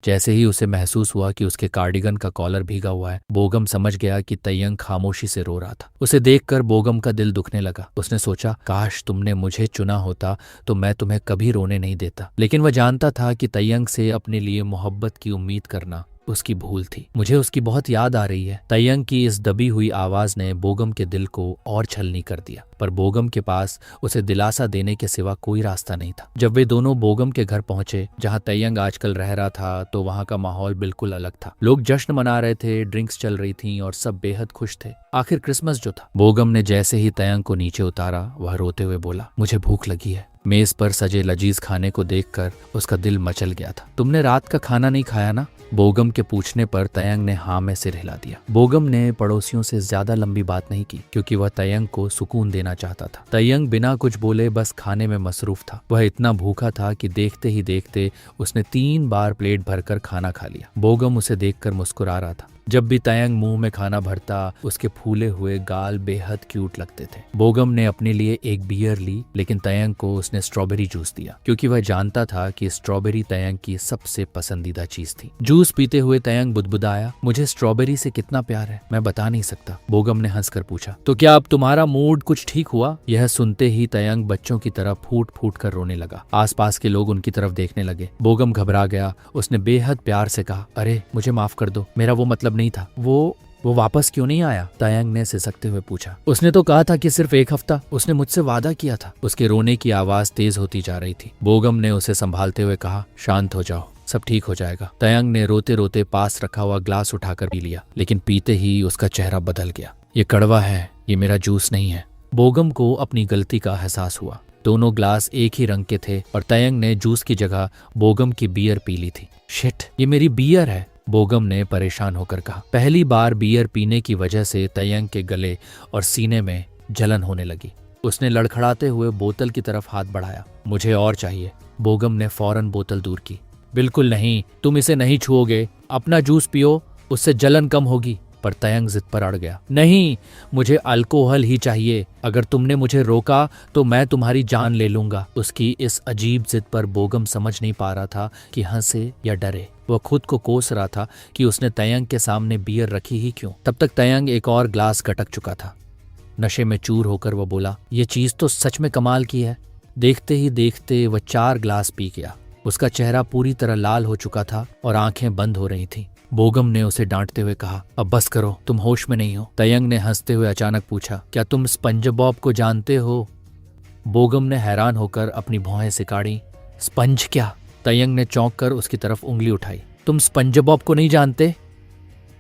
जैसे ही उसे महसूस हुआ कि उसके कार्डिगन का कॉलर भीगा हुआ है, बोगम समझ गया कि तयंग खामोशी से रो रहा था। उसे देखकर बोगम का दिल दुखने लगा। उसने सोचा, काश तुमने मुझे चुना होता तो मैं तुम्हें कभी रोने नहीं देता। लेकिन वह जानता था कि तयंग से अपने लिए मोहब्बत की उम्मीद करना उसकी भूल थी। मुझे उसकी बहुत याद आ रही है। तयंग की इस दबी हुई आवाज ने बोगम के दिल को और छलनी कर दिया, पर बोगम के पास उसे दिलासा देने के सिवा कोई रास्ता नहीं था। जब वे दोनों बोगम के घर पहुंचे, जहां तयंग आजकल रह रहा था, तो वहां का माहौल बिल्कुल अलग था। लोग जश्न मना रहे थे, ड्रिंक्स चल रही थीं और सब बेहद खुश थे। आखिर क्रिसमस जो था। बोगम ने जैसे ही तयंग को नीचे उतारा, वह रोते हुए बोला, मुझे भूख लगी है। मेज पर सजे लजीज खाने को देखकर उसका दिल मचल गया था। तुमने रात का खाना नहीं खाया ना? बोगम के पूछने पर तयंग ने हाँ में सिर हिला दिया। बोगम ने पड़ोसियों से ज्यादा लंबी बात नहीं की, क्योंकि वह तयंग को सुकून देना चाहता था। तयंग बिना कुछ बोले बस खाने में मसरूफ था। वह इतना भूखा था कि देखते ही देखते उसने 3 बार प्लेट भरकर खाना खा लिया। बोगम उसे देखकर मुस्कुरा रहा था। जब भी तयंग मुंह में खाना भरता, उसके फूले हुए गाल बेहद क्यूट लगते थे। बोगम ने अपने लिए एक बियर ली, लेकिन तयंग को उसने स्ट्रॉबेरी जूस दिया, क्योंकि वह जानता था कि स्ट्रॉबेरी तयंग की सबसे पसंदीदा चीज थी। जूस पीते हुए तयंग बुदबुदाया, मुझे स्ट्रॉबेरी से कितना प्यार है, मैं बता नहीं सकता। बोगम ने हंसकर पूछा, तो क्या अब तुम्हारा मूड कुछ ठीक हुआ? यह सुनते ही तयंग बच्चों की तरह फूट फूट कर रोने लगा। आसपास के लोग उनकी तरफ देखने लगे। बोगम घबरा गया। उसने बेहद प्यार से कहा, अरे मुझे माफ कर दो, मेरा वो मतलब नहीं था। वो वापस क्यों नहीं आया? तयंग ने सिसकते हुए पूछा। उसने तो कहा था कि सिर्फ 1 हफ्ता। उसने मुझसे वादा किया था। उसके रोने की आवाज तेज होती जा रही थी। बोगम ने उसे संभालते हुए कहा, शांत हो जाओ, सब ठीक हो जाएगा। तयंग ने रोते रोते पास रखा हुआ ग्लास उठाकर पी लिया, लेकिन पीते ही उसका चेहरा बदल गया। ये कड़वा है, ये मेरा जूस नहीं है। बोगम को अपनी गलती का एहसास हुआ। दोनों ग्लास एक ही रंग के थे और तयंग ने जूस की जगह बोगम की बियर पी ली थी। शिट, ये मेरी बियर है, बोगम ने परेशान होकर कहा। पहली बार बियर पीने की वजह से तयंग के गले और सीने में जलन होने लगी। उसने लड़खड़ाते हुए बोतल की तरफ हाथ बढ़ाया। मुझे और चाहिए। बोगम ने फौरन बोतल दूर की। बिल्कुल नहीं, तुम इसे नहीं छुओगे। अपना जूस पियो, उससे जलन कम होगी। पर तयंग जिद पर अड़ गया। नहीं, मुझे अल्कोहल ही चाहिए। अगर तुमने मुझे रोका तो मैं तुम्हारी जान ले लूंगा। उसकी इस अजीब जिद पर बोगम समझ नहीं पा रहा था कि हंसे या डरे। वह खुद को कोस रहा था कि उसने तयंग के सामने बियर रखी ही क्यों। तब तक तयंग एक और ग्लास गटक चुका था। नशे में चूर होकर वह बोला, ये चीज तो सच में कमाल की है। देखते ही देखते वह 4 ग्लास पी गया। उसका चेहरा पूरी तरह लाल हो चुका था और आंखें बंद हो रही थीं। बोगम ने उसे डांटते हुए कहा, अब बस करो, तुम होश में नहीं हो। तयंग ने हंसते हुए अचानक पूछा, क्या तुम स्पंज बॉब को जानते हो? बोगम ने हैरान होकर अपनी भौहें सिकाड़ी। स्पंज क्या? तयंग ने चौंक कर उसकी तरफ उंगली उठाई। तुम स्पंज बॉब को नहीं जानते?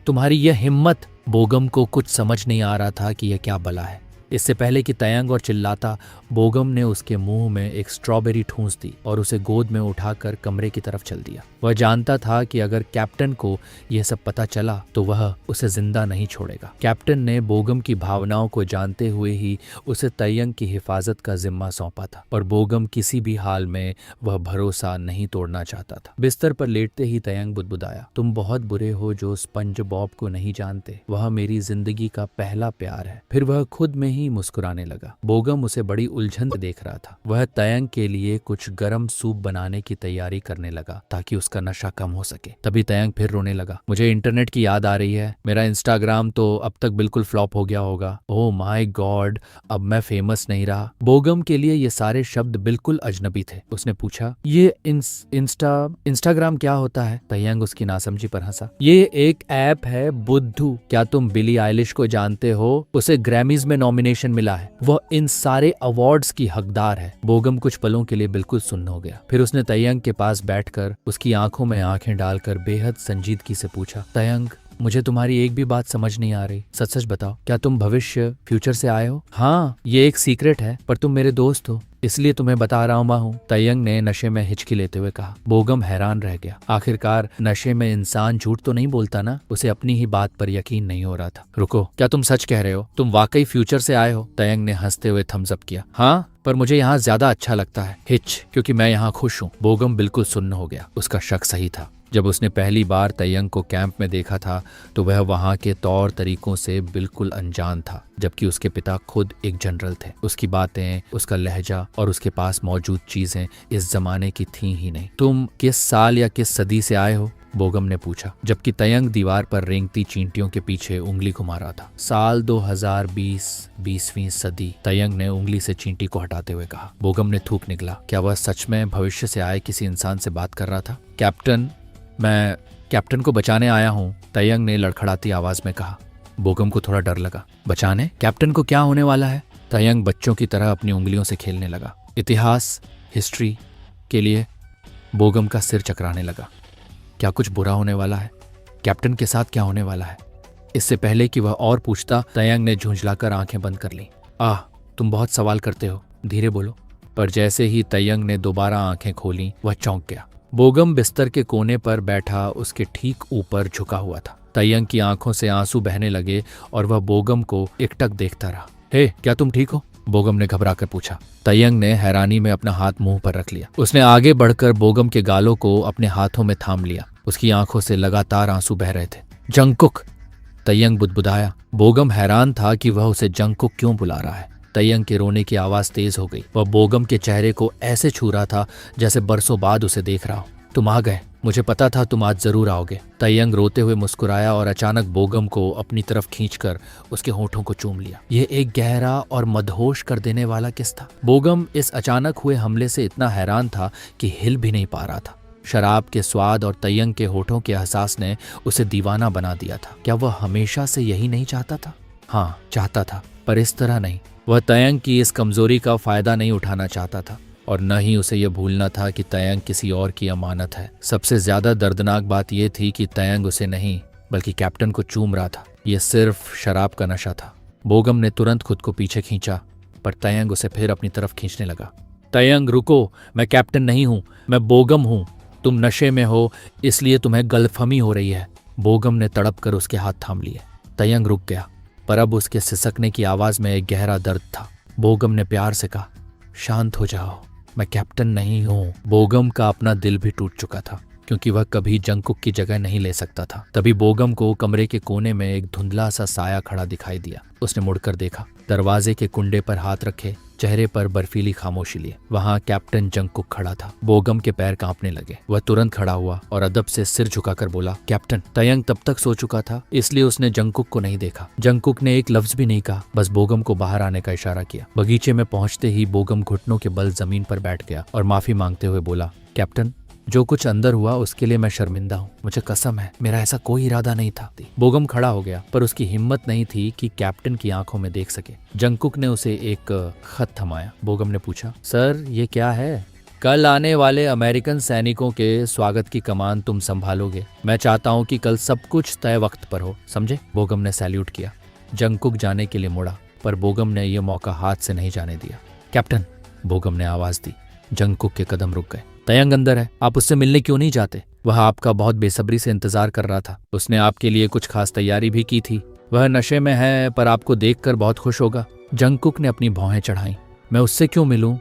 तुम्हारी यह हिम्मत! बोगम को कुछ समझ नहीं आ रहा था कि यह क्या बला है। इससे पहले कि तयंग और चिल्लाता, बोगम ने उसके मुंह में एक स्ट्रॉबेरी ठूंस दी और उसे गोद में उठाकर कमरे की तरफ चल दिया। वह जानता था कि अगर कैप्टन को यह सब पता चला तो वह उसे जिंदा नहीं छोड़ेगा। कैप्टन ने बोगम की भावनाओं को जानते हुए ही उसे तयंग की हिफाजत का जिम्मा सौंपा था, और बोगम किसी भी हाल में वह भरोसा नहीं तोड़ना चाहता था। बिस्तर पर लेटते ही तयंग बुदबुदाया, तुम बहुत बुरे हो जो स्पंज बॉब को नहीं जानते। वह मेरी जिंदगी का पहला प्यार है। फिर वह खुद में ही मुस्कुराने लगा। बोगम उसे बड़ी उलझन देख रहा था। वह तयंग के लिए कुछ गरम सूप बनाने की तैयारी करने लगा ताकि उसका नशा कम हो सके। तभी तयंग फिर रोने लगा। मुझे इंटरनेट की याद आ रही है। मेरा इंस्टाग्राम तो अब तक बिल्कुल फ्लॉप हो गया होगा। ओह माय गॉड, अब मैं फेमस नहीं रहा। बोगम के लिए ये सारे शब्द बिल्कुल अजनबी थे। उसने पूछा, ये इंस्टाग्राम क्या होता है? तयंग उसकी नासमझी पर हंसा। ये एक ऐप है बुद्धू। क्या तुम बिली आइलिश को जानते हो? उसे ग्रैमीज में नॉमिनेशन मिला है। वह इन सारे अवार्ड्स की हकदार है। बोगम कुछ पलों के लिए बिल्कुल सुन्न हो गया। फिर उसने तयंग के पास बैठकर उसकी आंखों में आंखें डालकर बेहद संजीदगी से पूछा, तयंग, मुझे तुम्हारी एक भी बात समझ नहीं आ रही। सच सच बताओ, क्या तुम फ्यूचर से आए हो? हाँ, ये एक सीक्रेट है, पर तुम मेरे दोस्त हो, इसलिए तुम्हें बता रहा हूँ। तयंग ने नशे में हिचकी लेते हुए कहा। बोगम हैरान रह गया। आखिरकार नशे में इंसान झूठ तो नहीं बोलता ना। उसे अपनी ही बात पर यकीन नहीं हो रहा था। रुको, क्या तुम सच कह रहे हो? तुम वाकई फ्यूचर से आए हो? तयंग ने हंसते हुए थम्स अप किया। हाँ, पर मुझे यहाँ ज्यादा अच्छा लगता है, क्योंकि मैं यहाँ खुश हूँ। बोगम बिल्कुल सुन्न हो गया। उसका शक सही था। जब उसने पहली बार तयंग को कैंप में देखा था तो वह वहां के तौर तरीकों से बिल्कुल अनजान था, जबकि उसके पिता खुद एक जनरल थे। उसकी बातें, उसका लहजा और उसके पास मौजूद चीजें इस जमाने की थी ही नहीं। तुम किस साल या किस सदी से आए हो? बोगम ने पूछा, जबकि तयंग दीवार पर रेंगती चींटियों के पीछे उंगली घुमा रहा था। साल 2020, 20वीं सदी, तयंग ने उंगली से चींटी को हटाते हुए कहा। बोगम ने थूक निकला। क्या वह सच में भविष्य से आए किसी इंसान से बात कर रहा था? कैप्टन, मैं कैप्टन को बचाने आया हूँ, तयंग ने लड़खड़ाती आवाज में कहा। बोगम को थोड़ा डर लगा। बचाने? कैप्टन को क्या होने वाला है? तयंग बच्चों की तरह अपनी उंगलियों से खेलने लगा। इतिहास, हिस्ट्री के लिए। बोगम का सिर चकराने लगा। क्या कुछ बुरा होने वाला है? कैप्टन के साथ क्या होने वाला है? इससे पहले कि वह और पूछता, तयंग ने झुंझलाकर आंखें बंद कर ली। तुम बहुत सवाल करते हो, धीरे बोलो। पर जैसे ही तयंग ने दोबारा आंखें खोली, वह चौंक गया। बोगम बिस्तर के कोने पर बैठा उसके ठीक ऊपर झुका हुआ था। तयंग की आंखों से आंसू बहने लगे और वह बोगम को एकटक देखता रहा। हे, क्या तुम ठीक हो? बोगम ने घबराकर पूछा। तयंग ने हैरानी में अपना हाथ मुंह पर रख लिया। उसने आगे बढ़कर बोगम के गालों को अपने हाथों में थाम लिया। उसकी आंखों से लगातार आंसू बह रहे थे। जंगकुक, तयंग बुदबुदाया। बोगम हैरान था कि वह उसे जंगकुक क्यों बुला रहा है। तयंग के रोने की आवाज तेज हो गई। वह बोगम के चेहरे को ऐसे छू रहा था जैसे बरसों बाद उसे देख रहा हो। तुम आ गए, मुझे पता था तुम आज जरूर आओगे। तयंग रोते हुए मुस्कुराया और अचानक बोगम को अपनी तरफ खींचकर उसके होठों को चूम लिया। यह एक गहरा और मदहोश कर देने वाला किस था। बोगम इस अचानक हुए हमले से इतना हैरान था कि हिल भी नहीं पा रहा था। शराब के स्वाद और तयंग के होठों के एहसास ने उसे दीवाना बना दिया था। क्या वह हमेशा से यही नहीं चाहता था? हाँ, चाहता था, पर इस तरह नहीं। वह तयंग की इस कमजोरी का फायदा नहीं उठाना चाहता था और न ही उसे यह भूलना था कि तयंग किसी और की अमानत है। सबसे ज्यादा दर्दनाक बात यह थी कि तयंग उसे नहीं बल्कि कैप्टन को चूम रहा था। यह सिर्फ शराब का नशा था। बोगम ने तुरंत खुद को पीछे खींचा, पर तयंग उसे फिर अपनी तरफ खींचने लगा। तयंग रुको, मैं कैप्टन नहीं हूं, मैं बोगम हूं। तुम नशे में हो, इसलिए तुम्हें गलतफहमी हो रही है। बोगम ने तड़प कर उसके हाथ थाम लिए। तयंग रुक गया, पर अब उसके सिसकने की आवाज में एक गहरा दर्द था। बोगम ने प्यार से कहा, शांत हो जाओ, मैं कैप्टन नहीं हूं। बोगम का अपना दिल भी टूट चुका था, क्योंकि वह कभी जंगकुक की जगह नहीं ले सकता था। तभी बोगम को कमरे के कोने में एक धुंधला सा साया खड़ा दिखाई दिया। उसने मुड़कर देखा। दरवाजे के कुंडे पर हाथ रखे, चेहरे पर बर्फीली खामोशी लिए, वहां कैप्टन जंगकुक खड़ा था। बोगम के पैर कांपने लगे। वह तुरंत खड़ा हुआ और अदब से सिर झुकाकर बोला, कैप्टन। तयंग तब तक सो चुका था, इसलिए उसने जंगकुक को नहीं देखा। जंगकुक ने एक लफ्ज भी नहीं कहा, बस बोगम को बाहर आने का इशारा किया। बगीचे में पहुंचते ही बोगम घुटनों के बल जमीन पर बैठ गया और माफी मांगते हुए बोला, कैप्टन, जो कुछ अंदर हुआ उसके लिए मैं शर्मिंदा हूँ। मुझे कसम है, मेरा ऐसा कोई इरादा नहीं था। बोगम खड़ा हो गया, पर उसकी हिम्मत नहीं थी कि कैप्टन की आंखों में देख सके। जंगकुक ने उसे एक खत थमाया। बोगम ने पूछा, सर, ये क्या है? कल आने वाले अमेरिकन सैनिकों के स्वागत की कमान तुम संभालोगे। मैं चाहता हूँ कि कल सब कुछ तय वक्त पर हो, समझे? बोगम ने सैल्यूट किया। जंगकुक जाने के लिए मुड़ा, पर बोगम ने यह मौका हाथ से नहीं जाने दिया। कैप्टन, बोगम ने आवाज दी। जंगकुक के कदम रुक गए। तयंग अंदर है, आप उससे मिलने क्यों नहीं जाते? वह आपका बहुत बेसब्री से इंतजार कर रहा था। उसने आपके लिए कुछ खास तैयारी भी की थी। वह नशे में है, पर आपको देखकर बहुत खुश होगा। जंगकुक ने अपनी भौहें चढ़ाई। मैं उससे क्यों मिलूं?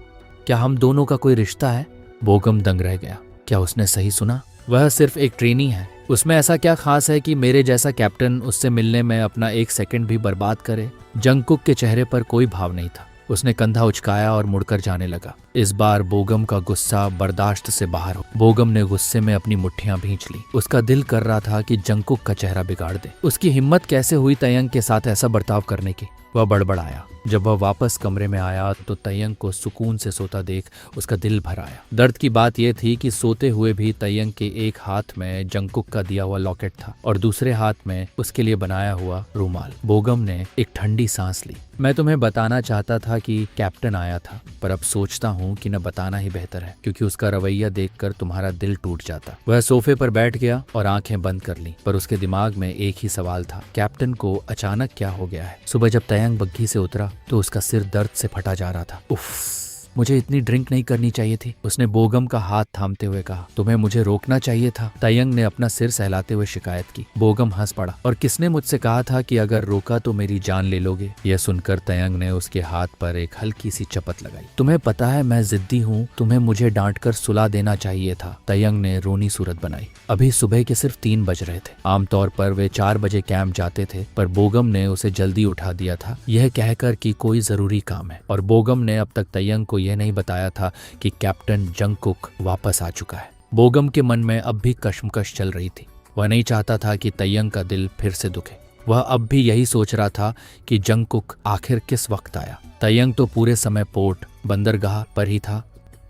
क्या हम दोनों का कोई रिश्ता है? बोगम दंग रह गया। क्या उसने सही सुना? वह सिर्फ एक ट्रेनी है। उसमें ऐसा क्या खास है कि मेरे जैसा कैप्टन उससे मिलने में अपना एक सेकंड भी बर्बाद करे? जंगकुक के चेहरे पर कोई भाव नहीं था। उसने कंधा उचकाया और मुड़कर जाने लगा। इस बार बोगम का गुस्सा बर्दाश्त से बाहर हो। बोगम ने गुस्से में अपनी मुट्ठियां भींच ली। उसका दिल कर रहा था कि जंगकुक का चेहरा बिगाड़ दे। उसकी हिम्मत कैसे हुई तयंग के साथ ऐसा बर्ताव करने की? वह बड़बड़ाया। जब वह वापस कमरे में आया तो तयंग को सुकून से सोता देख उसका दिल भर आया। दर्द की बात यह थी कि सोते हुए भी तयंग के एक हाथ में जंगकुक का दिया हुआ लॉकेट था और दूसरे हाथ में उसके लिए बनाया हुआ रूमाल। बोगम ने एक ठंडी सांस ली। मैं तुम्हें बताना चाहता था कि कैप्टन आया था, पर अब सोचता हूँ कि न बताना ही बेहतर है, क्योंकि उसका रवैया देखकर तुम्हारा दिल टूट जाता। वह सोफे पर बैठ गया और आंखें बंद कर ली, पर उसके दिमाग में एक ही सवाल था, कैप्टन को अचानक क्या हो गया है? सुबह जब तयंग बग्घी से उतरा तो उसका सिर दर्द से फटा जा रहा था। उफ, मुझे इतनी ड्रिंक नहीं करनी चाहिए थी, उसने बोगम का हाथ थामते हुए कहा। तुम्हें मुझे रोकना चाहिए था, तयंग ने अपना सिर सहलाते हुए शिकायत की। बोगम हंस पड़ा। और किसने मुझसे कहा था कि अगर रोका तो मेरी जान ले लोगे? यह सुनकर तयंग ने उसके हाथ पर एक हल्की सी चपत लगाई। तुम्हें पता है मैं जिद्दी हूँ, तुम्हें मुझे डांट कर सुला देना चाहिए था। तयंग ने रोनी सूरत बनाई। अभी सुबह के सिर्फ 3 बज रहे थे। आमतौर पर वे 4 बजे कैंप जाते थे, पर बोगम ने उसे जल्दी उठा दिया था, यह कहकर कि कोई जरूरी काम है। और बोगम ने अब तक तयंग को यह नहीं बताया था कि कैप्टन जंगकुक वापस आ चुका है। बोगम के मन में अब भी कश्मकश चल रही थी। वह नहीं चाहता था कि तयंग का दिल फिर से दुखे। वह अब भी यही सोच रहा था कि जंगकुक आखिर किस वक्त आया। तयंग तो पूरे समय पोर्ट बंदरगाह पर ही था,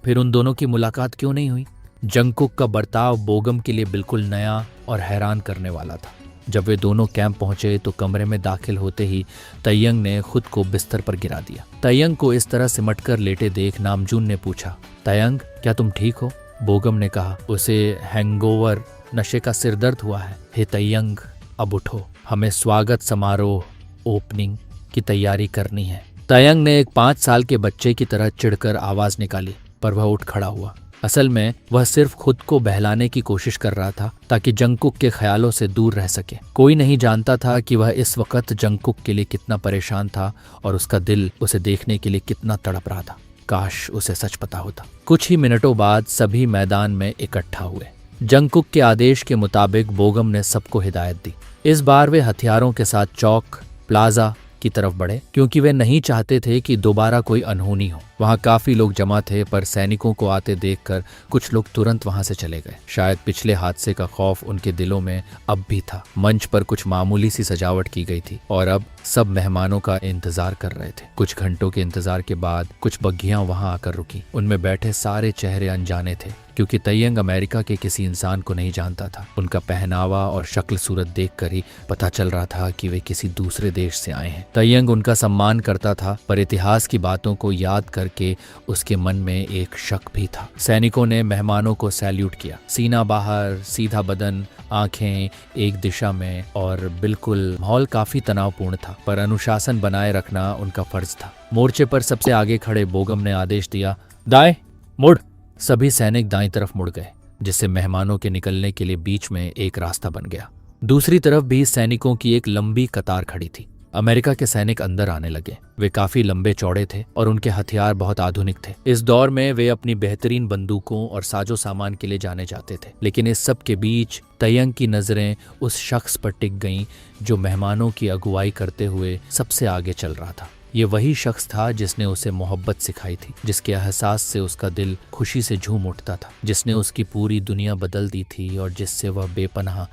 फिर उन दोनों की मुलाकात क्यों नहीं हुई? जंगकुक का बर्ताव बोगम के लिए बिल्कुल नया और हैरान करने वाला था। जब वे दोनों कैंप पहुंचे तो कमरे में दाखिल होते ही तयंग ने खुद को बिस्तर पर गिरा दिया। तयंग को इस तरह सिमटकर लेटे देख नामजून ने पूछा, तयंग क्या तुम ठीक हो? बोगम ने कहा, उसे हैंगओवर नशे का सिरदर्द हुआ है। हे तयंग, अब उठो, हमें स्वागत समारोह ओपनिंग की तैयारी करनी है। तयंग ने एक 5 साल के बच्चे की तरह चिढ़कर आवाज निकाली, पर वह उठ खड़ा हुआ। असल में वह सिर्फ खुद को बहलाने की कोशिश कर रहा था ताकि जंगकुक के ख्यालों से दूर रह सके। कोई नहीं जानता था कि वह इस वक्त जंगकुक के लिए कितना परेशान था और उसका दिल उसे देखने के लिए कितना तड़प रहा था। काश उसे सच पता होता। कुछ ही मिनटों बाद सभी मैदान में इकट्ठा हुए। जंगकुक के आदेश के मुताबिक बोगम ने सबको हिदायत दी। इस बार वे हथियारों के साथ चौक प्लाजा की तरफ बढ़े, क्योंकि वे नहीं चाहते थे कि दोबारा कोई अनहोनी हो। वहां काफी लोग जमा थे, पर सैनिकों को आते देखकर कुछ लोग तुरंत वहां से चले गए। शायद पिछले हादसे का खौफ उनके दिलों में अब भी था। मंच पर कुछ मामूली सी सजावट की गई थी और अब सब मेहमानों का इंतजार कर रहे थे। कुछ घंटों के इंतजार के बाद कुछ बग्घियां वहां आकर रुकी। उनमें बैठे सारे चेहरे अनजाने थे, क्योंकि तयंग अमेरिका के किसी इंसान को नहीं जानता था। उनका पहनावा और शक्ल सूरत देखकर ही पता चल रहा था कि वे किसी दूसरे देश से आए हैं। तयंग उनका सम्मान करता था, पर इतिहास की बातों को याद करके उसके मन में एक शक भी था। सैनिकों ने मेहमानों को सैल्यूट किया। सीना बाहर, सीधा बदन, आंखें एक दिशा में, और बिल्कुल माहौल काफी तनावपूर्ण था, पर अनुशासन बनाए रखना उनका फर्ज था। मोर्चे पर सबसे आगे खड़े बोगम ने आदेश दिया, दाएं मुड़। सभी सैनिक दाईं तरफ मुड़ गए, जिससे मेहमानों के निकलने के लिए बीच में एक रास्ता बन गया। दूसरी तरफ भी सैनिकों की एक लंबी कतार खड़ी थी। अमेरिका के सैनिक अंदर आने लगे। वे काफी लंबे चौड़े थे और उनके हथियार बहुत आधुनिक थे। इस दौर में वे अपनी बेहतरीन बंदूकों और साजो सामान के लिए जाने जाते थे। लेकिन इस सब के बीच तयंग की नजरें उस शख्स पर टिक गईं जो मेहमानों की अगुवाई करते हुए सबसे आगे चल रहा था। ये वही शख्स था जिसने उसे मोहब्बत सिखाई थी, जिसके एहसास से उसका दिल खुशी से झूम उठता था, जिसने उसकी पूरी दुनिया बदल दी थी और जिससे वह बेपनाह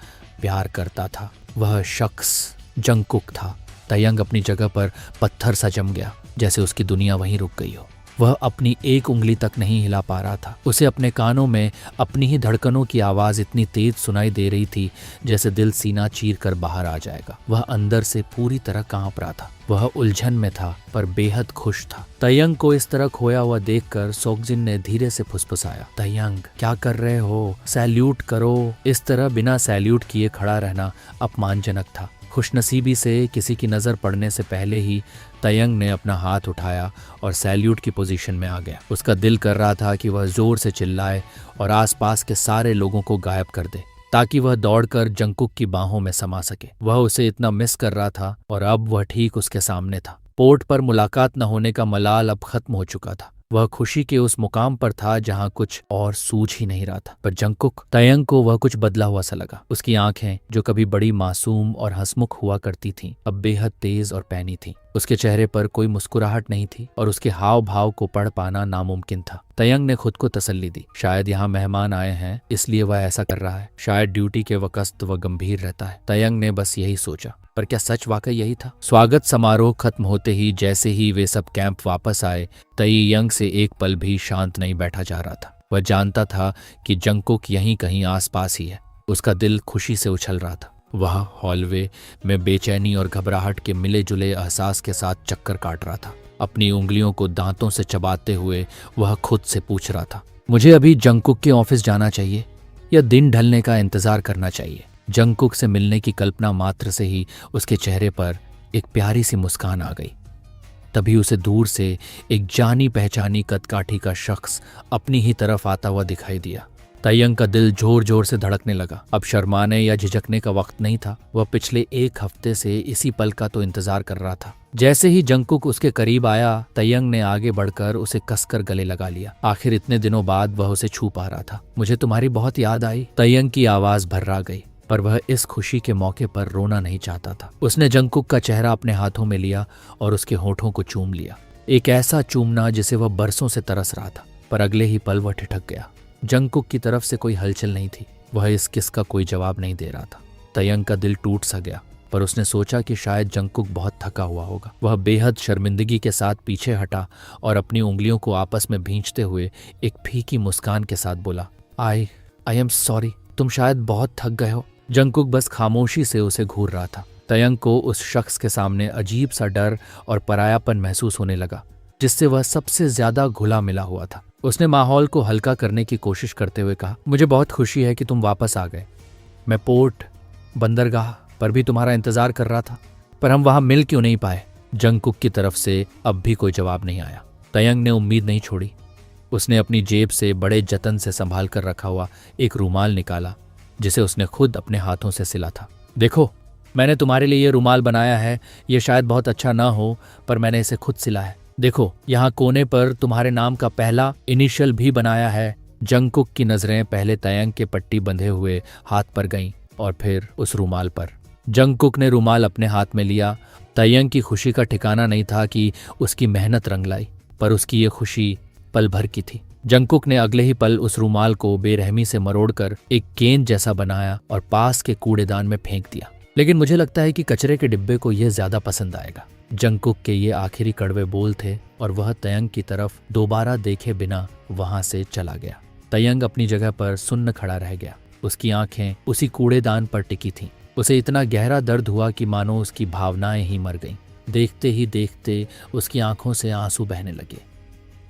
प्यार करता था। वह शख्स जंगकुक था। तयंग अपनी जगह पर पत्थर सा जम गया, जैसे उसकी दुनिया वहीं रुक गई हो। वह अपनी एक उंगली तक नहीं हिला पा रहा था। उसे अपने कानों में अपनी ही धड़कनों की आवाज इतनी तेज सुनाई दे रही थी जैसे दिल सीना चीर कर बाहर आ जाएगा। वह अंदर से पूरी तरह कांप रहा था। वह उलझन में था, पर बेहद खुश था। तयंग को इस तरह खोया हुआ देखकर सोगजिन ने धीरे से फुसफुसाया, तयंग क्या कर रहे हो? सैल्यूट करो। इस तरह बिना सैल्यूट किए खड़ा रहना अपमानजनक था। खुशनसीबी से किसी की नज़र पड़ने से पहले ही तयंग ने अपना हाथ उठाया और सैल्यूट की पोजीशन में आ गया। उसका दिल कर रहा था कि वह जोर से चिल्लाए और आसपास के सारे लोगों को गायब कर दे, ताकि वह दौड़कर जंगकुक की बाहों में समा सके। वह उसे इतना मिस कर रहा था और अब वह ठीक उसके सामने था। पोर्ट पर मुलाकात न होने का मलाल अब खत्म हो चुका था। वह खुशी के उस मुकाम पर था जहां कुछ और सूझ ही नहीं रहा था। पर जंगकुक, तयंग को वह कुछ बदला हुआ सा लगा। उसकी आंखें, जो कभी बड़ी मासूम और हंसमुख हुआ करती थीं, अब बेहद तेज और पैनी थीं। उसके चेहरे पर कोई मुस्कुराहट नहीं थी और उसके हाव भाव को पढ़ पाना नामुमकिन था। तयंग ने खुद को तसल्ली दी, शायद यहाँ मेहमान आए हैं इसलिए वह ऐसा कर रहा है। शायद ड्यूटी के वक्त वह गंभीर रहता है। तयंग ने बस यही सोचा। पर क्या सच वाकई यही था? स्वागत समारोह खत्म होते ही जैसे ही वे सब कैंप वापस आए, तयंग से एक पल भी शांत नहीं बैठा जा रहा था। वह जानता था कि जंगकुक यहीं कहीं आसपास ही है। उसका दिल खुशी से उछल रहा था। वह हॉलवे में बेचैनी और घबराहट के मिले जुले एहसास के साथ चक्कर काट रहा था। अपनी उंगलियों को दांतों से चबाते हुए वह खुद से पूछ रहा था, मुझे अभी जंगकुक के ऑफिस जाना चाहिए या दिन ढलने का इंतजार करना चाहिए? जंगकुक से मिलने की कल्पना मात्र से ही उसके चेहरे पर एक प्यारी सी मुस्कान आ गई। तभी उसे दूर से एक जानी पहचानी कदकाठी का शख्स अपनी ही तरफ आता हुआ दिखाई दिया। तयंग का दिल जोर जोर से धड़कने लगा। अब शर्माने या झिझकने का वक्त नहीं था। वह पिछले एक हफ्ते से इसी पल का तो इंतजार कर रहा था। जैसे ही जंगकुक उसके करीब आया, तयंग ने आगे बढ़कर उसे कसकर गले लगा लिया। आखिर इतने दिनों बाद वह उसे छू पा रहा था। मुझे तुम्हारी बहुत याद आई। तयंग की आवाज भर्रा गई, पर वह इस खुशी के मौके पर रोना नहीं चाहता था। उसने जंगकुक का चेहरा अपने हाथों में लिया और उसके होठों को चूम लिया। एक ऐसा चूमना जिसे वह बरसों से तरस रहा था, पर अगले ही पल वह ठिठक गया। जंगकुक की तरफ से कोई हलचल नहीं थी। वह इस किस का कोई जवाब नहीं दे रहा था। तयंग का दिल टूट सा गया, पर उसने सोचा कि शायद जंगकुक बहुत थका हुआ होगा। वह बेहद शर्मिंदगी के साथ पीछे हटा और अपनी उंगलियों को आपस में भींचते हुए एक फीकी मुस्कान के साथ बोला, आई एम सॉरी, तुम शायद बहुत थक गए हो। जंगकुक बस खामोशी से उसे घूर रहा था। तयंग को उस शख्स के सामने अजीब सा डर और परायापन महसूस होने लगा, जिससे वह सबसे ज्यादा घुला मिला हुआ था। उसने माहौल को हल्का करने की कोशिश करते हुए कहा, मुझे बहुत खुशी है कि तुम वापस आ गए। मैं पोर्ट बंदरगाह पर भी तुम्हारा इंतजार कर रहा था, पर हम वहां मिल क्यों नहीं पाए। जंगकुक की तरफ से अब भी कोई जवाब नहीं आया। तयंग ने उम्मीद नहीं छोड़ी। उसने अपनी जेब से बड़े जतन से संभाल कर रखा हुआ एक रूमाल निकाला, जिसे उसने खुद अपने हाथों से सिला था। देखो, मैंने तुम्हारे लिए ये रूमाल बनाया है। ये शायद बहुत अच्छा ना हो, पर मैंने इसे खुद सिला है। देखो, यहाँ कोने पर तुम्हारे नाम का पहला इनिशियल भी बनाया है। जंगकुक की नजरें पहले तयंग के पट्टी बंधे हुए हाथ पर गईं और फिर उस रूमाल पर। जंगकुक ने रूमाल अपने हाथ में लिया। तयंग की खुशी का ठिकाना नहीं था कि उसकी मेहनत रंग लाई, पर उसकी ये खुशी पल भर की थी। जंगकुक ने अगले ही पल उस रूमाल को बेरहमी से मरोड़कर एक गेंद जैसा बनाया और पास के कूड़ेदान में फेंक दिया। लेकिन मुझे लगता है कि कचरे के डिब्बे को यह ज्यादा पसंद आएगा। जंगकुक के ये आखिरी कड़वे बोल थे और वह तयंग की तरफ दोबारा देखे बिना वहां से चला गया। तयंग अपनी जगह पर सुन्न खड़ा रह गया। उसकी आंखें उसी कूड़ेदान पर टिकी थीं। उसे इतना गहरा दर्द हुआ कि मानो उसकी भावनाएं ही मर गईं। देखते ही देखते उसकी आंखों से आंसू बहने लगे।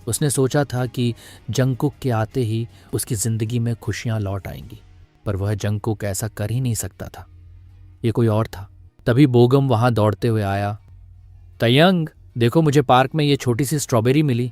उसने सोचा था कि जंगकुक के आते ही उसकी जिंदगी में खुशियां लौट आएंगी, पर वह जंगकुक ऐसा कर ही नहीं सकता था। ये कोई और था। तभी बोगम वहां दौड़ते हुए आया। तयंग, देखो, मुझे पार्क में ये छोटी सी स्ट्रॉबेरी मिली।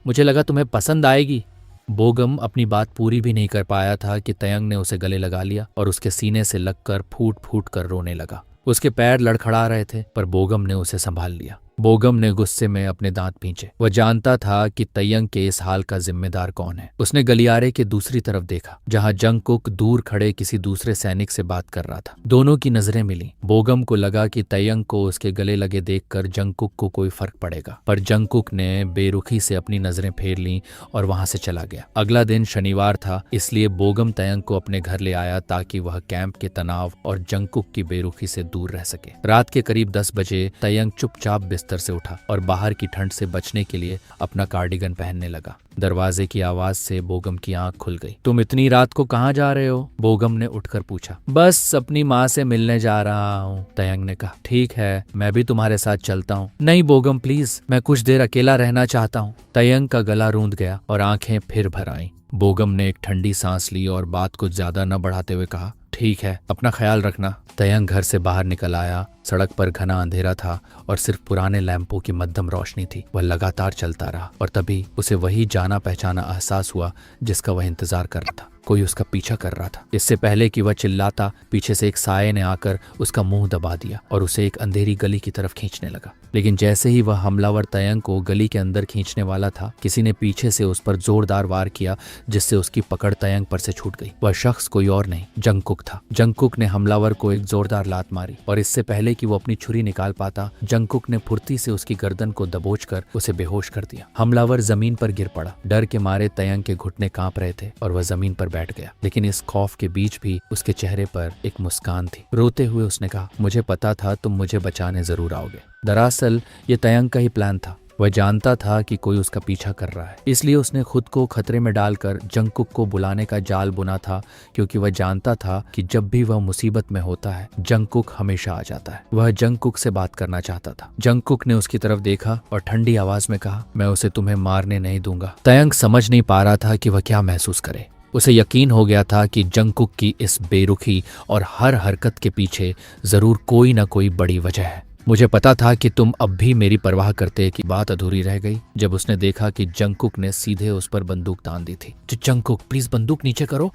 मुझे लगा तुम्हें पसंद आएगी। बोगम अपनी बात पूरी भी नहीं कर पाया था कि तयंग ने उसे गले लगा लिया और उसके सीने से लगकर फूट फूट कर रोने लगा। उसके पैर लड़खड़ा रहे थे, पर बोगम ने उसे संभाल लिया। बोगम ने गुस्से में अपने दांत पींचे। वह जानता था कि तयंग के इस हाल का जिम्मेदार कौन है। उसने गलियारे के दूसरी तरफ देखा, जहां जंगकुक दूर खड़े किसी दूसरे सैनिक से बात कर रहा था। दोनों की नजरें मिली। बोगम को लगा कि तयंग को उसके गले लगे देखकर जंगकुक को कोई फर्क पड़ेगा, पर जंगकुक ने बेरुखी से अपनी नजरें फेर लीं और वहां से चला गया। अगला दिन शनिवार था, इसलिए बोगम तयंग को अपने घर ले आया ताकि वह कैंप के तनाव और जंगकुक की बेरुखी से दूर रह सके। रात के करीब 10 बजे तयंग चुपचाप बिस्तर से उठा और बाहर की ठंड से बचने के लिए अपना कार्डिगन पहनने लगा। दरवाजे की आवाज से बोगम की आंख खुल गई। तुम इतनी रात को कहाँ जा रहे हो? बोगम ने उठकर पूछा। बस अपनी माँ से मिलने जा रहा हूँ, तयंग ने कहा। ठीक है, मैं भी तुम्हारे साथ चलता हूँ। नहीं बोगम, प्लीज, मैं कुछ देर अकेला रहना चाहता हूँ। तयंग का गला रूंध गया और आंखें फिर भर आईं। बोगम ने एक ठंडी सांस ली और बात कुछ ज्यादा न बढ़ाते हुए कहा, ठीक है, अपना ख्याल रखना। तयंग घर से बाहर निकल आया। सड़क पर घना अंधेरा था और सिर्फ पुराने लैंपों की मध्यम रोशनी थी। वह लगातार चलता रहा और तभी उसे वही जाना पहचाना एहसास हुआ जिसका वह इंतजार कर रहा था। कोई उसका पीछा कर रहा था। इससे पहले कि वह चिल्लाता, पीछे से एक साये ने आकर उसका मुंह दबा दिया और उसे एक अंधेरी गली की तरफ खींचने लगा। लेकिन जैसे ही वह हमलावर तयंग को गली के अंदर खींचने वाला था, किसी ने पीछे से उस पर जोरदार वार किया, जिससे उसकी पकड़ तयंग पर से छूट गई। वह शख्स कोई और नहीं, जंगकुक था। जंगकुक ने हमलावर को एक जोरदार लात मारी और इससे पहले कि वो अपनी छुरी निकाल पाता, जंगकुक ने फुर्ती से उसकी गर्दन को दबोचकर उसे बेहोश कर दिया। हमलावर जमीन पर गिर पड़ा। डर के मारे तयंग के घुटने कांप रहे थे और वह जमीन पर बैठ गया। लेकिन इस खौफ के बीच भी उसके चेहरे पर एक मुस्कान थी। रोते हुए उसने कहा, मुझे पता था तुम मुझे बचाने जरूर आओगे। दरअसल ये तयंग का ही प्लान था। वह जानता था कि कोई उसका पीछा कर रहा है, इसलिए उसने खुद को खतरे में डालकर जंगकुक को बुलाने का जाल बुना था, क्योंकि वह जानता था कि जब भी वह मुसीबत में होता है, जंगकुक हमेशा आ जाता है। वह जंगकुक से बात करना चाहता था। जंगकुक ने उसकी तरफ देखा और ठंडी आवाज में कहा, मैं उसे तुम्हें मारने नहीं दूंगा। तयंग समझ नहीं पा रहा था कि वह क्या महसूस करे। उसे यकीन हो गया था कि जंगकुक की इस बेरुखी और हर हरकत के पीछे जरूर कोई न कोई बड़ी वजह है। मुझे पता था कि तुम अब भी मेरी परवाह करते कि बात अधूरी रह गई जब उसने देखा कि जंगकुक ने सीधे उस पर बंदूक तान दी थी। जंगकुक, प्लीज बंदूक नीचे करो,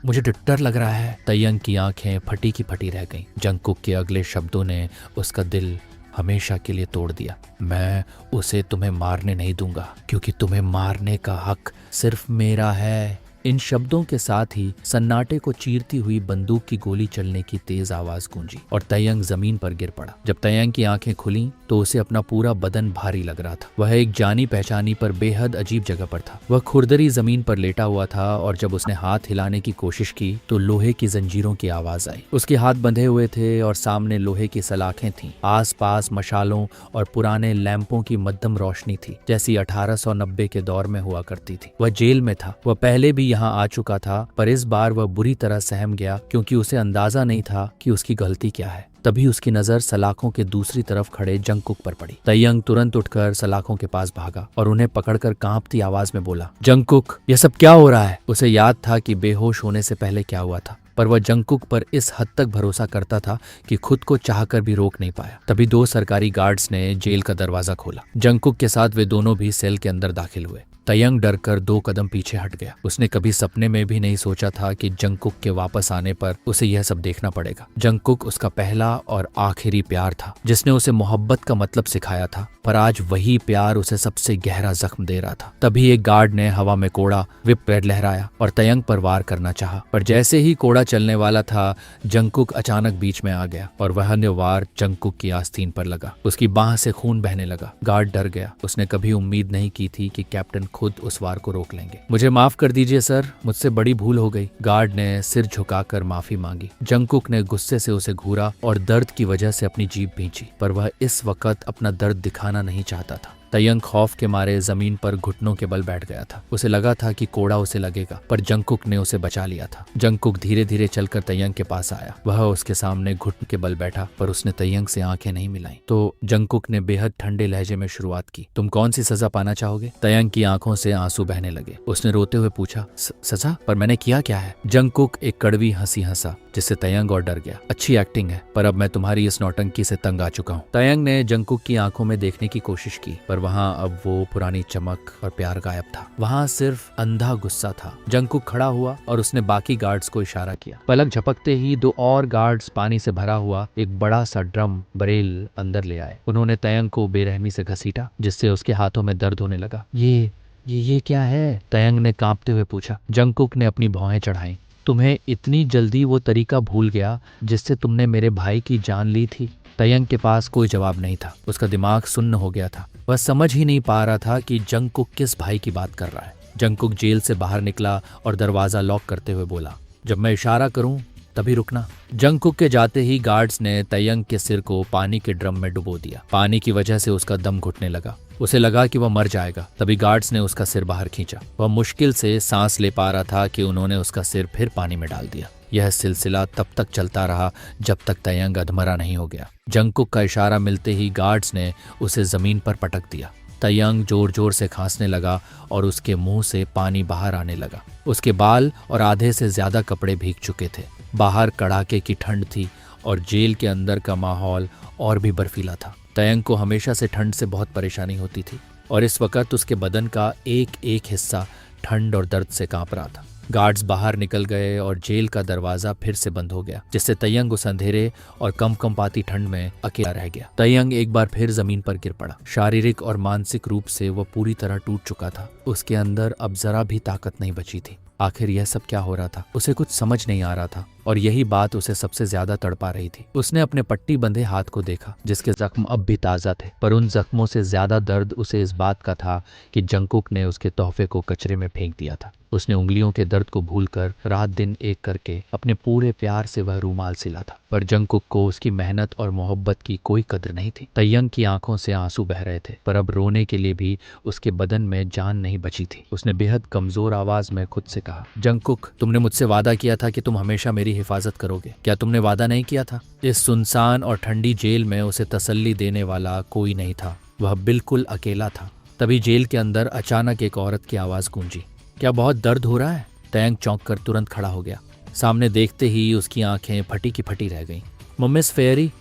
मुझे डर लग रहा है। तयंग की आंखें फटी की फटी रह गईं। जंगकुक के अगले शब्दों ने उसका दिल हमेशा के लिए तोड़ दिया। मैं उसे तुम्हें मारने नहीं दूंगा, क्योंकि तुम्हें मारने का हक सिर्फ मेरा है। इन शब्दों के साथ ही सन्नाटे को चीरती हुई बंदूक की गोली चलने की तेज आवाज गूंजी और तयंग जमीन पर गिर पड़ा। जब तयंग की आंखें खुलीं तो उसे अपना पूरा बदन भारी लग रहा था। वह एक जानी पहचानी पर बेहद अजीब जगह पर था। वह खुरदरी जमीन पर लेटा हुआ था और जब उसने हाथ हिलाने की कोशिश की तो लोहे की जंजीरों की आवाज आई। उसके हाथ बंधे हुए थे और सामने लोहे की सलाखें थीं। आसपास मशालों और पुराने लैंपों की मध्यम रोशनी थी, जैसी 1890 के दौर में हुआ करती थी। वह जेल में था। वह पहले भी यहाँ आ चुका था, पर इस बार वह बुरी तरह सहम गया क्योंकि उसे अंदाजा नहीं था कि उसकी गलती क्या है। तभी उसकी नजर सलाखों के दूसरी तरफ खड़े जंगकुक पर पड़ी। तयंग तुरंत उठकर सलाखों के पास भागा और उन्हें पकड़कर कांपती आवाज में बोला, जंगकुक, यह सब क्या हो रहा है? उसे याद था कि बेहोश होने से पहले क्या हुआ था, पर वह जंगकुक पर इस हद तक भरोसा करता था कि खुद को चाहकर भी रोक नहीं पाया। तभी 2 सरकारी गार्ड्स ने जेल का दरवाजा खोला। जंगकुक के साथ वे दोनों भी सेल के अंदर दाखिल हुए। तयंग डर कर 2 कदम पीछे हट गया। उसने कभी सपने में भी नहीं सोचा था कि जंगकुक के वापस आने पर उसे यह सब देखना पड़ेगा। जंगकुक उसका पहला और आखिरी प्यार था, जिसने उसे मोहब्बत का मतलब सिखाया था, पर आज वही प्यार उसे सबसे गहरा जख्म दे रहा था। तभी एक गार्ड ने हवा में कोड़ा विप पर लहराया और तयंग पर वार करना चाहा, पर जैसे ही कोड़ा चलने वाला था, जंगकुक अचानक बीच में आ गया और वह अन्य वार जंगकुक की आस्तीन पर लगा। उसकी बाह से खून बहने लगा। गार्ड डर गया। उसने कभी उम्मीद नहीं की थी कि कैप्टन खुद उस वार को रोक लेंगे। मुझे माफ कर दीजिए सर, मुझसे बड़ी भूल हो गई। गार्ड ने सिर झुकाकर माफी मांगी। जंगकुक ने गुस्से से उसे घूरा और दर्द की वजह से अपनी जीभ भींची, पर वह इस वक्त अपना दर्द दिखाना नहीं चाहता था। तयंग खौफ के मारे जमीन पर घुटनों के बल बैठ गया था। उसे लगा था कि कोड़ा उसे लगेगा, पर जंगकुक ने उसे बचा लिया था। जंगकुक धीरे धीरे चलकर तयंग के पास आया। वह उसके सामने घुटन के बल बैठा, पर उसने तयंग से आंखें नहीं मिलाई। तो जंगकुक ने बेहद ठंडे लहजे में शुरुआत की, तुम कौन सी सजा पाना चाहोगे? तयंग की आंखों से आंसू बहने लगे। उसने रोते हुए पूछा, सजा? पर मैंने किया क्या है? जंगकुक एक कड़वी हंसी हंसा, जिससे तयंग और डर गया। अच्छी एक्टिंग है, पर अब मैं तुम्हारी इस नौटंकी से तंग आ चुका हूँ। तयंग ने जंगकुक की आंखों में देखने की कोशिश की, पर वहाँ अब वो पुरानी चमक और प्यार गायब था। वहाँ सिर्फ अंधा गुस्सा था। जंगकुक खड़ा हुआ और उसने बाकी गार्ड्स को इशारा किया। पलक झपकते ही 2 और गार्ड्स पानी से भरा हुआ एक बड़ा सा ड्रम बरेल अंदर ले आए। उन्होंने तयंग को बेरहमी से घसीटा, जिससे उसके हाथों में दर्द होने लगा। ये क्या है? तयंग ने कांपते हुए पूछा। जंगकुक ने अपनी भौहें चढ़ाई। तुम्हें इतनी जल्दी वो तरीका भूल गया जिससे तुमने मेरे भाई की जान ली थी? तयंग के पास कोई जवाब नहीं था। उसका दिमाग सुन्न हो गया था। वह समझ ही नहीं पा रहा था कि जंगकुक किस भाई की बात कर रहा है। जंगकुक जेल से बाहर निकला और दरवाजा लॉक करते हुए बोला, जब मैं इशारा करूं तभी रुकना। जंगकुक के जाते ही गार्ड्स ने तयंग के सिर को पानी के ड्रम में डुबो दिया। पानी की वजह से उसका दम घुटने लगा। उसे लगा कि वह मर जाएगा। तभी गार्ड्स ने उसका सिर बाहर खींचा। वह मुश्किल से सांस ले पा रहा था कि उन्होंने उसका सिर फिर पानी में डाल दिया। यह सिलसिला तब तक चलता रहा जब तक तयंग अधमरा नहीं हो गया। जंगकुक का इशारा मिलते ही गार्ड्स ने उसे जमीन पर पटक दिया। तयंग जोर जोर से खांसने लगा और उसके मुंह से पानी बाहर आने लगा। उसके बाल और आधे से ज्यादा कपड़े भीग चुके थे। बाहर कड़ाके की ठंड थी और जेल के अंदर का माहौल और भी बर्फीला था। तयंग को हमेशा से ठंड से बहुत परेशानी होती थी और इस वक्त उसके बदन का एक एक हिस्सा ठंड और दर्द से कांप रहा था। गार्ड्स बाहर निकल गए और जेल का दरवाजा फिर से बंद हो गया, जिससे तयंग उस अंधेरे और कंपाती ठंड में अकेला रह गया। तयंग एक बार फिर जमीन पर गिर पड़ा। शारीरिक और मानसिक रूप से वह पूरी तरह टूट चुका था। उसके अंदर अब जरा भी ताकत नहीं बची थी। आखिर यह सब क्या हो रहा था? उसे कुछ समझ नहीं आ रहा था और यही बात उसे सबसे ज्यादा तड़पा रही थी। उसने अपने पट्टी बंधे हाथ को देखा, जिसके जख्म अब भी ताजा थे, पर उन जख्मों से ज्यादा दर्द उसे इस बात का था कि जंगकुक ने उसके तोहफे को कचरे में फेंक दिया था। उसने उंगलियों के दर्द को भूलकर रात दिन एक करके अपने पूरे प्यार से वह रूमाल सिला था, पर जंगकुक को उसकी मेहनत और मोहब्बत की कोई कद्र नहीं थी। तयंग की आंखों से आंसू बह रहे थे, पर अब रोने के लिए भी उसके बदन में जान नहीं बची थी। उसने बेहद कमजोर आवाज में खुद से कहा, जंगकुक, तुमने मुझसे वादा किया था कि तुम हमेशा मेरी हिफाजत करोगे। क्या तुमने वादा नहीं किया था? इस सुनसान और ठंडी जेल में उसे तसल्ली देने वाला कोई नहीं था। वह बिल्कुल अकेला था। तभी जेल के अंदर अचानक एक औरत की आवाज गूंजी, क्या बहुत दर्द हो रहा है? तयंग चौंक कर तुरंत खड़ा हो गया। सामने देखते ही उसकी आंखें फटी की फटी रह गईं। मिस फेयरी,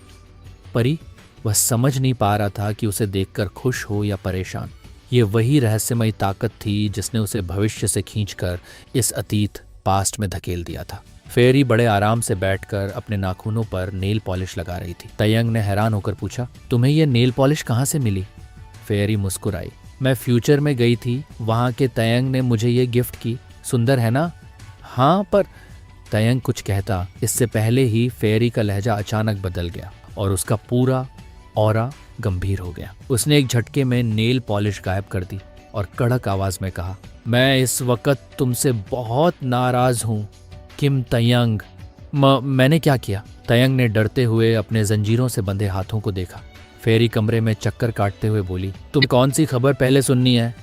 परी? वह समझ नहीं पा रहा था कि उसे देखकर खुश हो या परेशान। ये वही रहस्यमयी ताकत थी जिसने उसे भविष्य से खींचकर इस अतीत पास्ट में धकेल दिया था। फेयरी बड़े आराम से बैठकर अपने नाखूनों पर नेल पॉलिश लगा रही थी। तयंग ने हैरान होकर पूछा, तुम्हें यह नेल पॉलिश कहाँ से मिली? फेयरी मुस्कुराई, मैं फ्यूचर में गई थी, वहाँ के तयंग ने मुझे ये गिफ्ट की। सुंदर है ना? हाँ, पर तयंग कुछ कहता इससे पहले ही फेरी का लहजा अचानक बदल गया और उसका पूरा ऑरा गंभीर हो गया। उसने एक झटके में नेल पॉलिश गायब कर दी और कड़क आवाज में कहा, मैं इस वक्त तुमसे बहुत नाराज हूं किम तयंग। मैंने क्या किया? तयंग ने डरते हुए अपने जंजीरों से बंधे हाथों को देखा। फेरी कमरे में चक्कर काटते हुए बोली, तुम कौन सी खबर पहले सुननी है?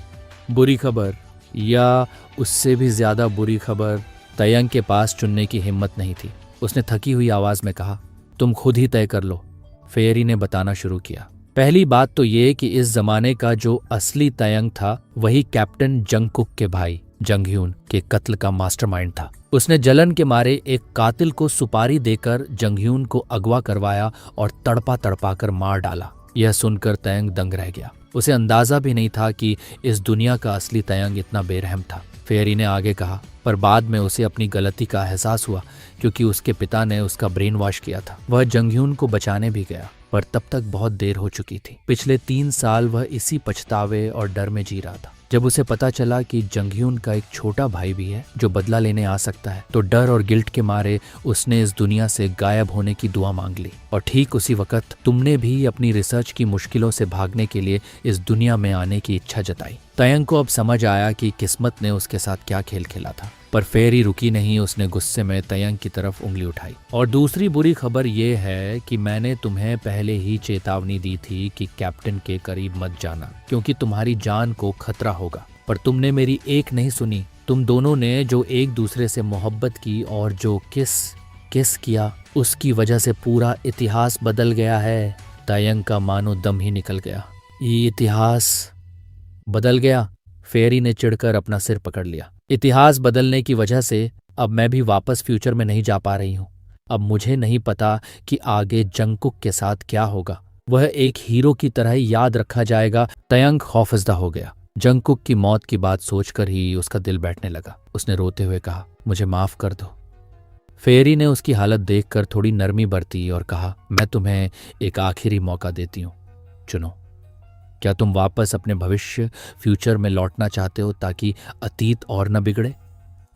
बुरी खबर या उससे भी ज्यादा बुरी खबर? तयंग के पास चुनने की हिम्मत नहीं थी। उसने थकी हुई आवाज में कहा, तुम खुद ही तय कर लो। फेरी ने बताना शुरू किया। पहली बात तो ये कि इस जमाने का जो असली तयंग था वही कैप्टन जंगकुक के भाई जंगह्यून के कत्ल का मास्टरमाइंड था। उसने जलन के मारे एक कातिल को सुपारी देकर जंगह्यून को अगवा करवाया और तड़पा तड़पा कर मार डाला। यह सुनकर तयंग दंग रह गया। उसे अंदाजा भी नहीं था कि इस दुनिया का असली तयंग इतना बेरहम था। फेरी ने आगे कहा, पर बाद में उसे अपनी गलती का एहसास हुआ क्योंकि उसके पिता ने उसका ब्रेन वॉश किया था। वह जंगह्यून को बचाने भी गया, पर तब तक बहुत देर हो चुकी थी। पिछले 3 साल वह इसी पछतावे और डर में जी रहा था। जब उसे पता चला कि जंगह्यून का एक छोटा भाई भी है जो बदला लेने आ सकता है, तो डर और गिल्ट के मारे उसने इस दुनिया से गायब होने की दुआ मांग ली। और ठीक उसी वक्त तुमने भी अपनी रिसर्च की मुश्किलों से भागने के लिए इस दुनिया में आने की इच्छा जताई। तयंग को अब समझ आया कि किस्मत ने उसके साथ क्या खेल खेला था। पर फेरी रुकी नहीं। उसने गुस्से में तयंग की तरफ उंगली उठाई। और दूसरी बुरी खबर यह है कि मैंने तुम्हें पहले ही चेतावनी दी थी कि कैप्टन के करीब मत जाना क्योंकि तुम्हारी जान को खतरा होगा, पर तुमने मेरी एक नहीं सुनी। तुम दोनों ने जो एक दूसरे से मोहब्बत की और जो किस किया, उसकी वजह से पूरा इतिहास बदल गया है। तयंग का मानो दम ही निकल गया। ये इतिहास बदल गया? फेरी ने चिढ़कर अपना सिर पकड़ लिया। इतिहास बदलने की वजह से अब मैं भी वापस फ्यूचर में नहीं जा पा रही हूँ। अब मुझे नहीं पता कि आगे जंगकुक के साथ क्या होगा। वह एक हीरो की तरह ही याद रखा जाएगा। तयंग खौफजदा हो गया। जंगकुक की मौत की बात सोचकर ही उसका दिल बैठने लगा। उसने रोते हुए कहा, मुझे माफ कर दो। फेरी ने उसकी हालत देखकर थोड़ी नरमी बरती और कहा, मैं तुम्हें एक आखिरी मौका देती हूँ, चुनो। क्या तुम वापस अपने भविष्य फ्यूचर में लौटना चाहते हो ताकि अतीत और न बिगड़े,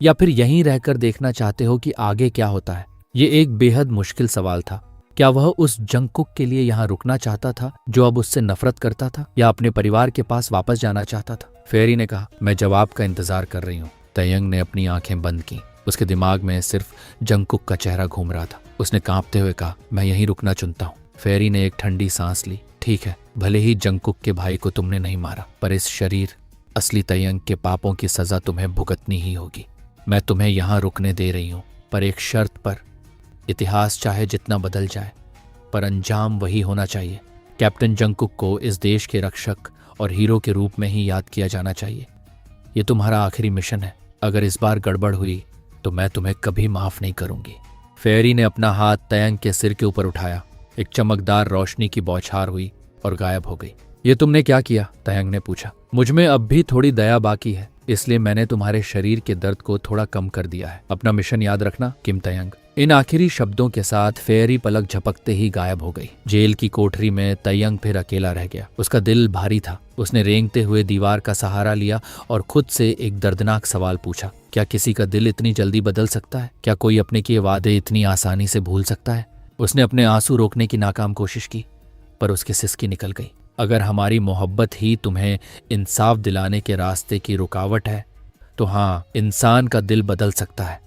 या फिर यहीं रहकर देखना चाहते हो कि आगे क्या होता है? ये एक बेहद मुश्किल सवाल था। क्या वह उस जंगकुक के लिए यहाँ रुकना चाहता था जो अब उससे नफरत करता था, या अपने परिवार के पास वापस जाना चाहता था? फेरी ने कहा, मैं जवाब का इंतजार कर रही हूँ। तयंग ने अपनी आंखें बंद की। उसके दिमाग में सिर्फ जंगकुक का चेहरा घूम रहा था। उसने कांपते हुए कहा, मैं यहीं रुकना चुनता हूँ। फेरी ने एक ठंडी सांस ली। ठीक है, भले ही जंगकुक के भाई को तुमने नहीं मारा, पर इस शरीर असली तयंग के पापों की सजा तुम्हें भुगतनी ही होगी। मैं तुम्हें यहाँ रुकने दे रही हूँ, पर एक शर्त पर। इतिहास चाहे जितना बदल जाए, पर अंजाम वही होना चाहिए। कैप्टन जंगकुक को इस देश के रक्षक और हीरो के रूप में ही याद किया जाना चाहिए। ये तुम्हारा आखिरी मिशन है। अगर इस बार गड़बड़ हुई तो मैं तुम्हें कभी माफ नहीं करूंगी। फेरी ने अपना हाथ तयंग के सिर के ऊपर उठाया। एक चमकदार रोशनी की बौछार हुई और गायब हो गई। ये तुमने क्या किया? तयंग ने पूछा। मुझ में अब भी थोड़ी दया बाकी है, इसलिए मैंने तुम्हारे शरीर के दर्द को थोड़ा कम कर दिया है। अपना मिशन याद रखना, किम तयंग। इन आखिरी शब्दों के साथ फेरी पलक झपकते ही गायब हो गई। जेल की कोठरी में तयंग फिर अकेला रह गया। उसका दिल भारी था। उसने रेंगते हुए दीवार का सहारा लिया और खुद से एक दर्दनाक सवाल पूछा, क्या किसी का दिल इतनी जल्दी बदल सकता है? क्या कोई अपने किए वादे इतनी आसानी से भूल सकता है? उसने अपने आंसू रोकने की नाकाम कोशिश की, पर उसकी सिसकी निकल गई। अगर हमारी मोहब्बत ही तुम्हें इंसाफ दिलाने के रास्ते की रुकावट है, तो हाँ, इंसान का दिल बदल सकता है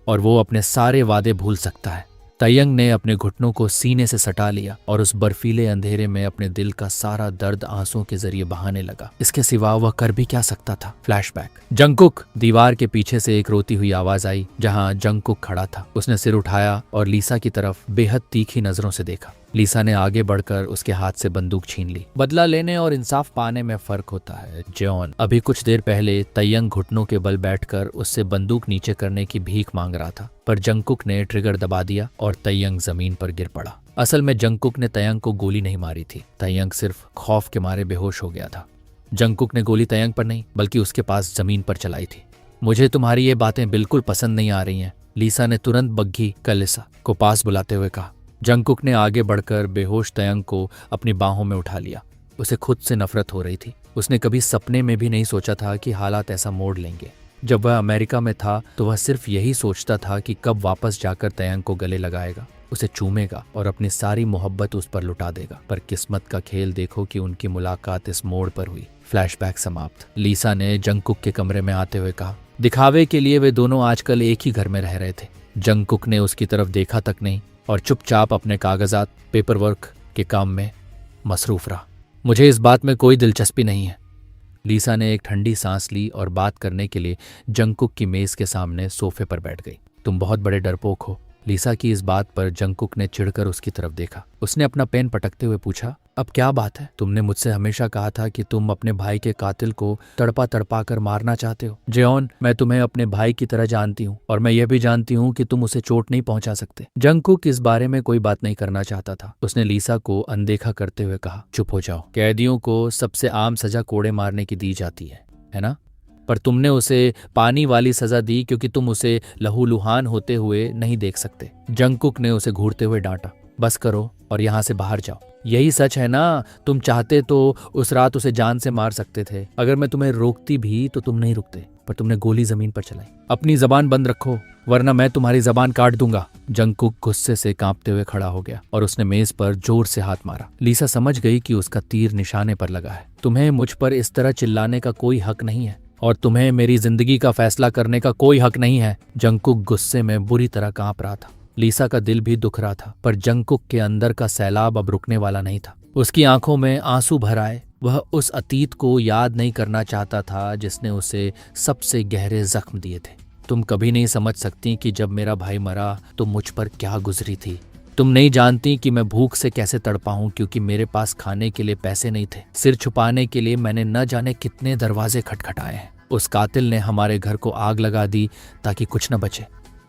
और वो अपने सारे वादे भूल सकता है। तयंग ने अपने घुटनों को सीने से सटा लिया और उस बर्फीले अंधेरे में अपने दिल का सारा दर्द आंसुओं के जरिए बहाने लगा। इसके सिवा वह कर भी क्या सकता था? फ्लैशबैक। जंगकुक! दीवार के पीछे से एक रोती हुई आवाज आई जहां जंगकुक खड़ा था। उसने सिर उठाया और लीसा की तरफ बेहद तीखी नजरों से देखा। लीसा ने आगे बढ़कर उसके हाथ से बंदूक छीन ली। बदला लेने और इंसाफ पाने में फर्क होता है, जॉन। अभी कुछ देर पहले तयंग घुटनों के बल बैठकर उससे बंदूक नीचे करने की भीख मांग रहा था, पर जंगकुक ने ट्रिगर दबा दिया और तयंग जमीन पर गिर पड़ा। असल में जंगकुक ने तयंग को गोली नहीं मारी थी। तयंग सिर्फ खौफ के मारे बेहोश हो गया था। जंगकुक ने गोली तयंग पर नहीं, बल्कि उसके पास जमीन पर चलाई थी। मुझे तुम्हारी ये बातें बिल्कुल पसंद नहीं आ रही हैं, लीसा ने तुरंत बग्घी कलिसा को पास बुलाते हुए कहा। जंगकुक ने आगे बढ़कर बेहोश तयंग को अपनी बाहों में उठा लिया। उसे खुद से नफरत हो रही थी। उसने कभी सपने में भी नहीं सोचा था कि हालात ऐसा मोड़ लेंगे। जब वह अमेरिका में था तो वह सिर्फ यही सोचता था कि कब वापस जाकर तयंग को गले लगाएगा, उसे चूमेगा और अपनी सारी मोहब्बत उस पर लुटा देगा। पर किस्मत का खेल देखो कि उनकी मुलाकात इस मोड़ पर हुई। फ्लैशबैक समाप्त। लीसा ने जंगकुक के कमरे में आते हुए कहा। दिखावे के लिए वे दोनों आजकल एक ही घर में रह रहे थे। जंगकुक ने उसकी तरफ देखा तक नहीं और चुपचाप अपने कागजात पेपर वर्क के काम में मसरूफ रहा। मुझे इस बात में कोई दिलचस्पी नहीं है। लीसा ने एक ठंडी सांस ली और बात करने के लिए जंगकुक की मेज के सामने सोफे पर बैठ गई। तुम बहुत बड़े डरपोक हो। लीसा की इस बात पर जंगकुक ने चिढ़कर उसकी तरफ देखा। उसने अपना पेन पटकते हुए पूछा, अब क्या बात है? तुमने मुझसे हमेशा कहा था कि तुम अपने भाई के कातिल को तड़पा तड़पा कर मारना चाहते हो। जेओन, मैं तुम्हें अपने भाई की तरह जानती हूँ और मैं यह भी जानती हूँ कि तुम उसे चोट नहीं पहुंचा सकते। जंगकुक इस बारे में कोई बात नहीं करना चाहता था। उसने लीसा को अनदेखा करते हुए कहा, चुप हो जाओ। कैदियों को सबसे आम सजा कोड़े मारने की दी जाती है ना? पर तुमने उसे पानी वाली सजा दी क्योंकि तुम उसे लहूलुहान होते हुए नहीं देख सकते। जंगकुक ने उसे घूरते हुए डांटा, बस करो और यहाँ से बाहर जाओ। यही सच है ना? तुम चाहते तो उस रात उसे जान से मार सकते थे। अगर मैं तुम्हें रोकती भी तो तुम नहीं रुकते, पर तुमने गोली जमीन पर चलाई। अपनी जबान बंद रखो वरना मैं तुम्हारी जबान काट दूंगा। जंगकुक गुस्से से कांपते हुए खड़ा हो गया और उसने मेज पर जोर से हाथ मारा। लीसा समझ गई कि उसका तीर निशाने पर लगा है। तुम्हें मुझ पर इस तरह चिल्लाने का कोई हक नहीं है और तुम्हें मेरी जिंदगी का फैसला करने का कोई हक नहीं है। जंगकुक गुस्से में बुरी तरह कांप रहा था। लीसा का दिल भी दुख रहा था, पर जंगकुक के अंदर का सैलाब अब रुकने वाला नहीं था। उसकी आंखों में आंसू भर आए। वह उस अतीत को याद नहीं करना चाहता था जिसने उसे सबसे गहरे जख्म दिए थे। तुम कभी नहीं समझ सकती कि जब मेरा भाई मरा तो मुझ पर क्या गुजरी थी। तुम नहीं जानती कि मैं भूख से कैसे तड़पा हूं क्योंकि मेरे पास खाने के लिए पैसे नहीं थे। सिर छुपाने के लिए मैंने न जाने कितने दरवाजे खटखटाए हैं। उस कातिल ने हमारे घर को आग लगा दी ताकि कुछ न बचे।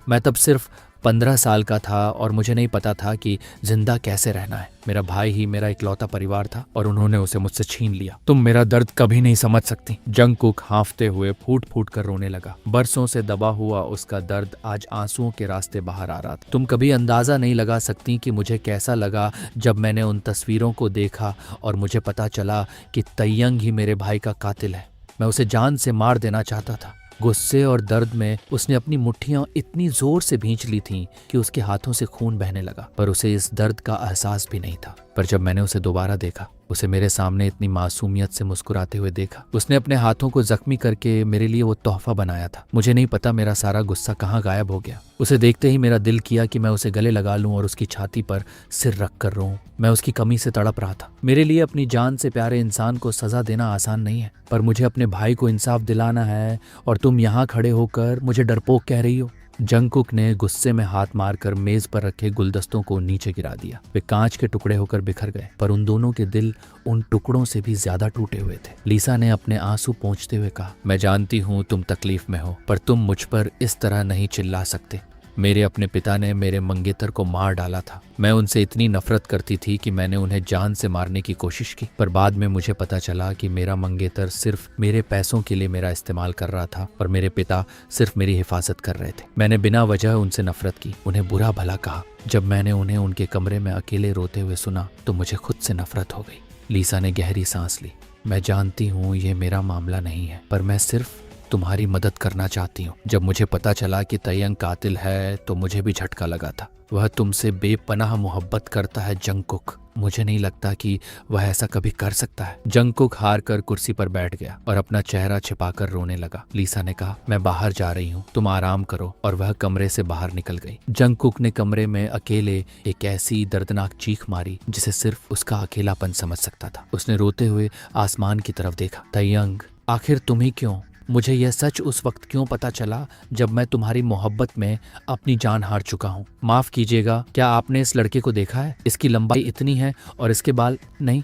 मैं तब सिर्फ 15 साल का था और मुझे नहीं पता था कि जिंदा कैसे रहना है। मेरा भाई ही मेरा इकलौता परिवार था और उन्होंने उसे मुझसे छीन लिया। तुम मेरा दर्द कभी नहीं समझ सकती। जंगकुक हांफते हुए फूट फूट कर रोने लगा। बरसों से दबा हुआ उसका दर्द आज आंसुओं के रास्ते बाहर आ रहा था। तुम कभी अंदाजा नहीं लगा सकती कि मुझे कैसा लगा जब मैंने उन तस्वीरों को देखा और मुझे पता चला कि तयंग ही मेरे भाई का कातिल है। मैं उसे जान से मार देना चाहता था। गुस्से और दर्द में उसने अपनी मुट्ठियां इतनी जोर से भींच ली थीं कि उसके हाथों से खून बहने लगा, पर उसे इस दर्द का एहसास भी नहीं था। पर जब मैंने उसे दोबारा देखा, उसे मेरे सामने इतनी मासूमियत से मुस्कुराते हुए देखा। उसने अपने हाथों को जख्मी करके मेरे लिए वो तोहफा बनाया था। मुझे नहीं पता मेरा सारा गुस्सा कहाँ गायब हो गया। उसे देखते ही मेरा दिल किया कि मैं उसे गले लगा लूं और उसकी छाती पर सिर रख कर रोऊं। मैं उसकी कमी से तड़प रहा था। मेरे लिए अपनी जान से प्यारे इंसान को सजा देना आसान नहीं है, पर मुझे अपने भाई को इंसाफ दिलाना है और तुम यहाँ खड़े होकर मुझे डरपोक कह रही हो। जंगकुक ने गुस्से में हाथ मारकर मेज पर रखे गुलदस्तों को नीचे गिरा दिया। वे कांच के टुकड़े होकर बिखर गए, पर उन दोनों के दिल उन टुकड़ों से भी ज्यादा टूटे हुए थे। लीसा ने अपने आंसू पोंछते हुए कहा, मैं जानती हूँ तुम तकलीफ में हो, पर तुम मुझ पर इस तरह नहीं चिल्ला सकते। मेरे अपने पिता ने मेरे मंगेतर को मार डाला था। मैं उनसे इतनी नफरत करती थी कि मैंने उन्हें जान से मारने की कोशिश की, पर बाद में मुझे पता चला कि मेरा मंगेतर सिर्फ मेरे पैसों के लिए मेरा इस्तेमाल कर रहा था और मेरे पिता सिर्फ मेरी हिफाजत कर रहे थे। मैंने बिना वजह उनसे नफरत की, उन्हें बुरा भला कहा। जब मैंने उन्हें उनके कमरे में अकेले रोते हुए सुना तो मुझे खुद से नफरत हो गई। लीसा ने गहरी सांस ली। मैं जानती हूँ ये मेरा मामला नहीं है, पर मैं सिर्फ तुम्हारी मदद करना चाहती हूँ। जब मुझे पता चला कि तयंग कातिल है तो मुझे भी झटका लगा था। वह तुमसे बेपनाह मोहब्बत करता है जंगकुक। मुझे नहीं लगता कि वह ऐसा कभी कर सकता है। जंगकुक हार कर कुर्सी पर बैठ गया और अपना चेहरा छिपाकर रोने लगा। लीसा ने कहा, मैं बाहर जा रही हूँ, तुम आराम करो, और वह कमरे से बाहर निकल गई। जंगकुक ने कमरे में अकेले एक ऐसी दर्दनाक चीख मारी जिसे सिर्फ उसका अकेलापन समझ सकता था। उसने रोते हुए आसमान की तरफ देखा। तयंग, आखिर तुम ही क्यों? मुझे यह सच उस वक्त क्यों पता चला जब मैं तुम्हारी मोहब्बत में अपनी जान हार चुका हूँ? माफ कीजिएगा, क्या आपने इस लड़के को देखा है? इसकी लंबाई इतनी है और इसके बाल नहीं।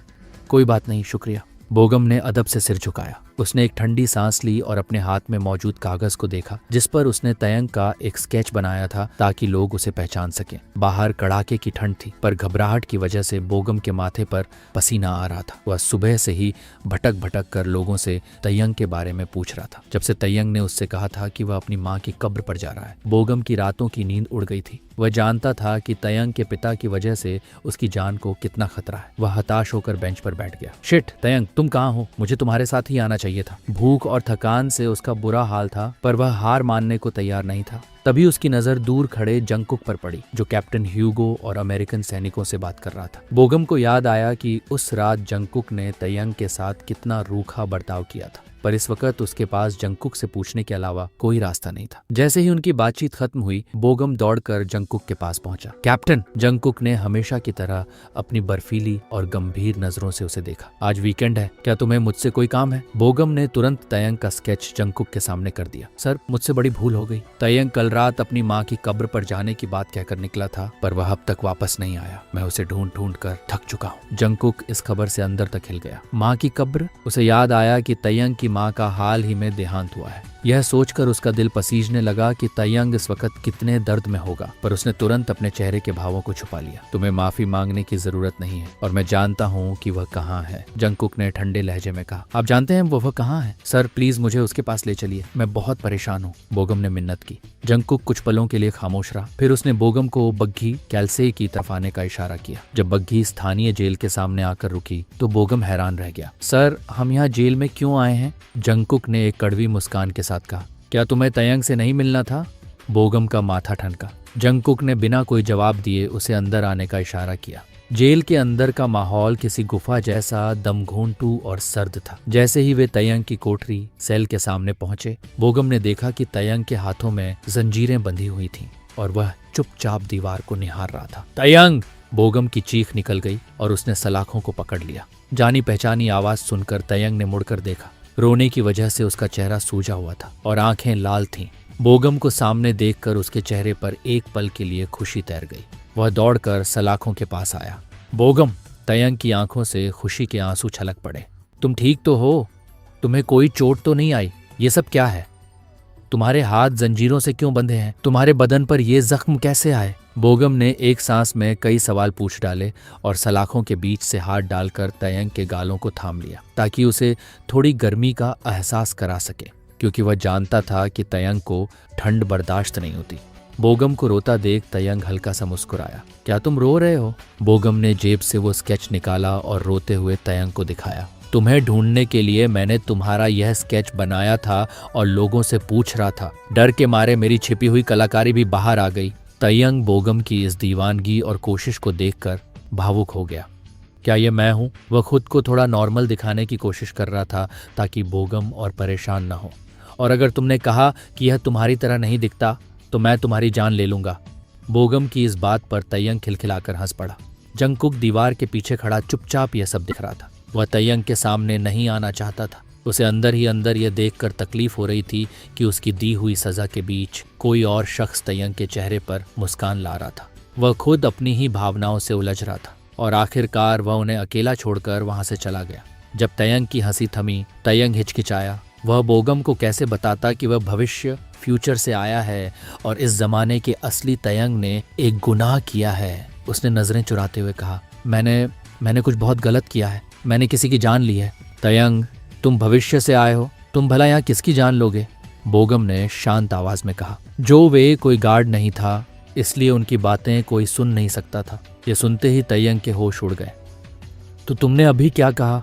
कोई बात नहीं, शुक्रिया। बोगम ने अदब से सिर झुकाया। उसने एक ठंडी सांस ली और अपने हाथ में मौजूद कागज को देखा जिस पर उसने तयंग का एक स्केच बनाया था ताकि लोग उसे पहचान सकें। बाहर कड़ाके की ठंड थी, पर घबराहट की वजह से बोगम के माथे पर पसीना आ रहा था। वह सुबह से ही भटक भटक कर लोगों से तयंग के बारे में पूछ रहा था। जब से तयंग ने उससे कहा था कि वह अपनी माँ की कब्र पर जा रहा है, बोगम की रातों की नींद उड़ गई थी। वह जानता था कि तयंग के पिता की वजह से उसकी जान को कितना खतरा है। वह हताश होकर बेंच पर बैठ गया। शिट, तयंग तुम कहाँ हो? मुझे तुम्हारे साथ ही आना चाहिए चाहिए था। भूख और थकान से उसका बुरा हाल था, पर वह हार मानने को तैयार नहीं था। तभी उसकी नजर दूर खड़े जंगकुक पर पड़ी, जो कैप्टन ह्यूगो और अमेरिकन सैनिकों से बात कर रहा था। बोगम को याद आया कि उस रात जंगकुक ने तयंग के साथ कितना रूखा बर्ताव किया था, पर इस वक्त उसके पास जंगकुक से पूछने के अलावा कोई रास्ता नहीं था। जैसे ही उनकी बातचीत खत्म हुई, बोगम दौड़कर जंगकुक के पास पहुंचा। कैप्टन, जंगकुक ने हमेशा की तरह अपनी बर्फीली और गंभीर नजरों से उसे देखा। आज वीकेंड है, क्या तुम्हें मुझसे कोई काम है? बोगम ने तुरंत तयंग का स्केच जंगकुक के सामने कर दिया। सर, मुझसे बड़ी भूल हो गई। तयंग कल रात अपनी माँ की कब्र पर जाने की बात कहकर निकला था, पर वह अब तक वापस नहीं आया। मैं उसे ढूंढ ढूंढ कर थक चुका हूँ। जंगकुक इस खबर से अंदर तक हिल गया। माँ की कब्र? उसे याद आया कि तयंग की माँ का हाल ही में देहांत हुआ है। यह सोचकर उसका दिल पसीजने लगा कि तयंग इस वक्त कितने दर्द में होगा, पर उसने तुरंत अपने चेहरे के भावों को छुपा लिया। तुम्हें माफी मांगने की जरूरत नहीं है, और मैं जानता हूँ कि वह कहाँ है, जंगकुक ने ठंडे लहजे में कहा। आप जानते हैं वह कहाँ है? सर, प्लीज मुझे उसके पास ले चलिए, मैं बहुत परेशान हूँ, बोगम ने मिन्नत की। जंगकुक कुछ पलों के लिए खामोश रहा, फिर उसने बोगम को बग्घी कैल्से की तरफ आने का इशारा किया। जब बग्घी स्थानीय जेल के सामने आकर रुकी तो बोगम हैरान रह गया। सर, हम यहाँ जेल में क्यों आए हैं? जंगकुक ने एक कड़वी मुस्कान के साथ कहा। क्या तुम्हें तयंग से नहीं मिलना था? बोगम का माथा ठनका। जंगकुक ने बिना कोई जवाब दिए उसे अंदर आने का इशारा किया। जेल के अंदर का माहौल किसी गुफा जैसा दमघोंटू और सर्द था। जैसे ही वे तयंग की कोठरी सेल के सामने पहुंचे, बोगम ने देखा कि तयंग के हाथों में जंजीरें बंधी हुई थीं और वह चुपचाप दीवार को निहार रहा था। तयंग! बोगम की चीख निकल गई और उसने सलाखों को पकड़ लिया। जानी पहचानी आवाज सुनकर तयंग ने मुड़कर देखा। रोने की वजह से उसका चेहरा सूजा हुआ था और आंखें लाल थीं। बोगम को सामने देखकर उसके चेहरे पर एक पल के लिए खुशी तैर गई। वह दौड़कर सलाखों के पास आया। बोगम! तयंग की आंखों से खुशी के आंसू छलक पड़े। तुम ठीक तो हो? तुम्हें कोई चोट तो नहीं आई? ये सब क्या है? तुम्हारे हाथ जंजीरों से क्यों बंधे हैं? तुम्हारे बदन पर ये जख्म कैसे आए? बोगम ने एक सांस में कई सवाल पूछ डाले और सलाखों के बीच से हाथ डालकर तयंग के गालों को थाम लिया, ताकि उसे थोड़ी गर्मी का एहसास करा सके, क्योंकि वह जानता था कि तयंग को ठंड बर्दाश्त नहीं होती। बोगम को रोता देख तयंग हल्का सा मुस्कुराया। क्या तुम रो रहे हो? बोगम ने जेब से वो स्केच निकाला और रोते हुए तयंग को दिखाया। तुम्हें ढूंढने के लिए मैंने तुम्हारा यह स्केच बनाया था और लोगों से पूछ रहा था। डर के मारे मेरी छिपी हुई कलाकारी भी बाहर आ गई। तयंग बोगम की इस दीवानगी और कोशिश को देखकर भावुक हो गया। क्या ये मैं हूँ? वह खुद को थोड़ा नॉर्मल दिखाने की कोशिश कर रहा था ताकि बोगम और परेशान न हो। और अगर तुमने कहा कि यह तुम्हारी तरह नहीं दिखता तो मैं तुम्हारी जान ले लूंगा। बोगम की इस बात पर तयंग खिलखिलाकर हंस पड़ा। जंगकुक दीवार के पीछे खड़ा चुपचाप यह सब दिख रहा था। वह तयंग के सामने नहीं आना चाहता था। उसे अंदर ही अंदर यह देखकर तकलीफ हो रही थी कि उसकी दी हुई सजा के बीच कोई और शख्स तयंग के चेहरे पर मुस्कान ला रहा था। वह खुद अपनी ही भावनाओं से उलझ रहा था और आखिरकार वह उन्हें अकेला छोड़कर वहां से चला गया। जब तयंग की हंसी थमी, तयंग हिचकिचाया। वह बोगम को कैसे बताता कि वह भविष्य फ्यूचर से आया है और इस जमाने के असली तयंग ने एक गुनाह किया है। उसने नजरें चुराते हुए कहा, मैंने कुछ बहुत गलत किया है। मैंने किसी की जान ली है। तयंग, तुम भविष्य से आए हो, तुम भला यहाँ किसकी जान लोगे? बोगम ने शांत आवाज में कहा। जो वे कोई गार्ड नहीं था, इसलिए उनकी बातें कोई सुन नहीं सकता था। ये सुनते ही तयंग के होश उड़ गए। तो तुमने अभी क्या कहा?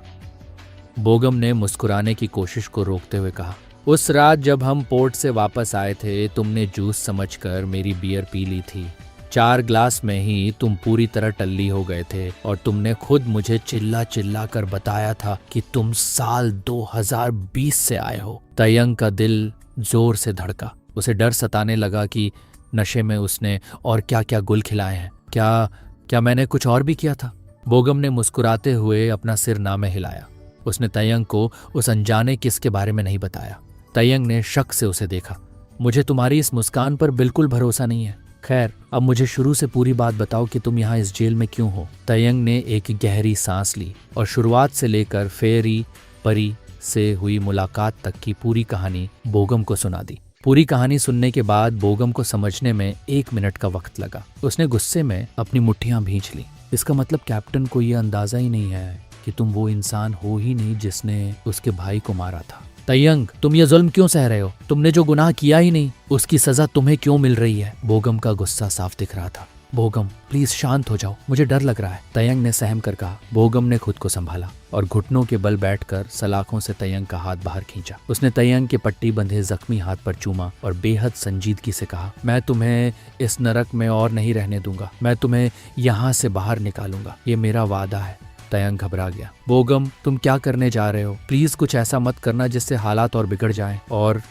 बोगम ने मुस्कुराने की कोशिश को रोकते हुए कहा, उस रात जब हम पोर्ट से वापस आए थे, तुमने जूस समझकर मेरी बियर पी ली थी। 4 ग्लास में ही तुम पूरी तरह टल्ली हो गए थे और तुमने खुद मुझे चिल्ला चिल्ला कर बताया था कि तुम साल 2020 से आए हो। तयंग का दिल जोर से धड़का। उसे डर सताने लगा कि नशे में उसने और क्या क्या गुल खिलाए हैं। क्या मैंने कुछ और भी किया था? बोगम ने मुस्कुराते हुए अपना सिर ना में हिलाया। उसने तयंग को उस अनजाने किस के बारे में नहीं बताया। तयंग ने शक से उसे देखा। मुझे तुम्हारी इस मुस्कान पर बिल्कुल भरोसा नहीं है। खैर, अब मुझे शुरू से पूरी बात बताओ कि तुम यहाँ इस जेल में क्यों हो? तयंग ने एक गहरी सांस ली और शुरुआत से लेकर फेरी परी से हुई मुलाकात तक की पूरी कहानी बोगम को सुना दी। पूरी कहानी सुनने के बाद बोगम को समझने में 1 मिनट का वक्त लगा। उसने गुस्से में अपनी मुट्ठियां भींच ली। इसका मतलब कैप्टन को यह अंदाजा ही नहीं है कि तुम वो इंसान हो ही नहीं जिसने उसके भाई को मारा था। तयंग, तुम ये जुल्म क्यों सह रहे हो? तुमने जो गुनाह किया ही नहीं, उसकी सजा तुम्हें क्यों मिल रही है? बोगम का गुस्सा साफ दिख रहा था। बोगम प्लीज शांत हो जाओ, मुझे डर लग रहा है, तयंग ने सहम कर कहा। बोगम ने खुद को संभाला और घुटनों के बल बैठकर सलाखों से तयंग का हाथ बाहर खींचा। उसने तयंग के पट्टी बंधे जख्मी हाथ पर चूमा और बेहद संजीदगी से कहा, मैं तुम्हें इस नरक में और नहीं रहने दूंगा, मैं तुम्हें यहाँ से बाहर निकालूंगा, ये मेरा वादा है। तयंग घबरा गया। बोगम तुम क्या करने जा रहे हो? प्लीज कुछ ऐसा मत करना जिससे हालात और बिगड़ जाएं। और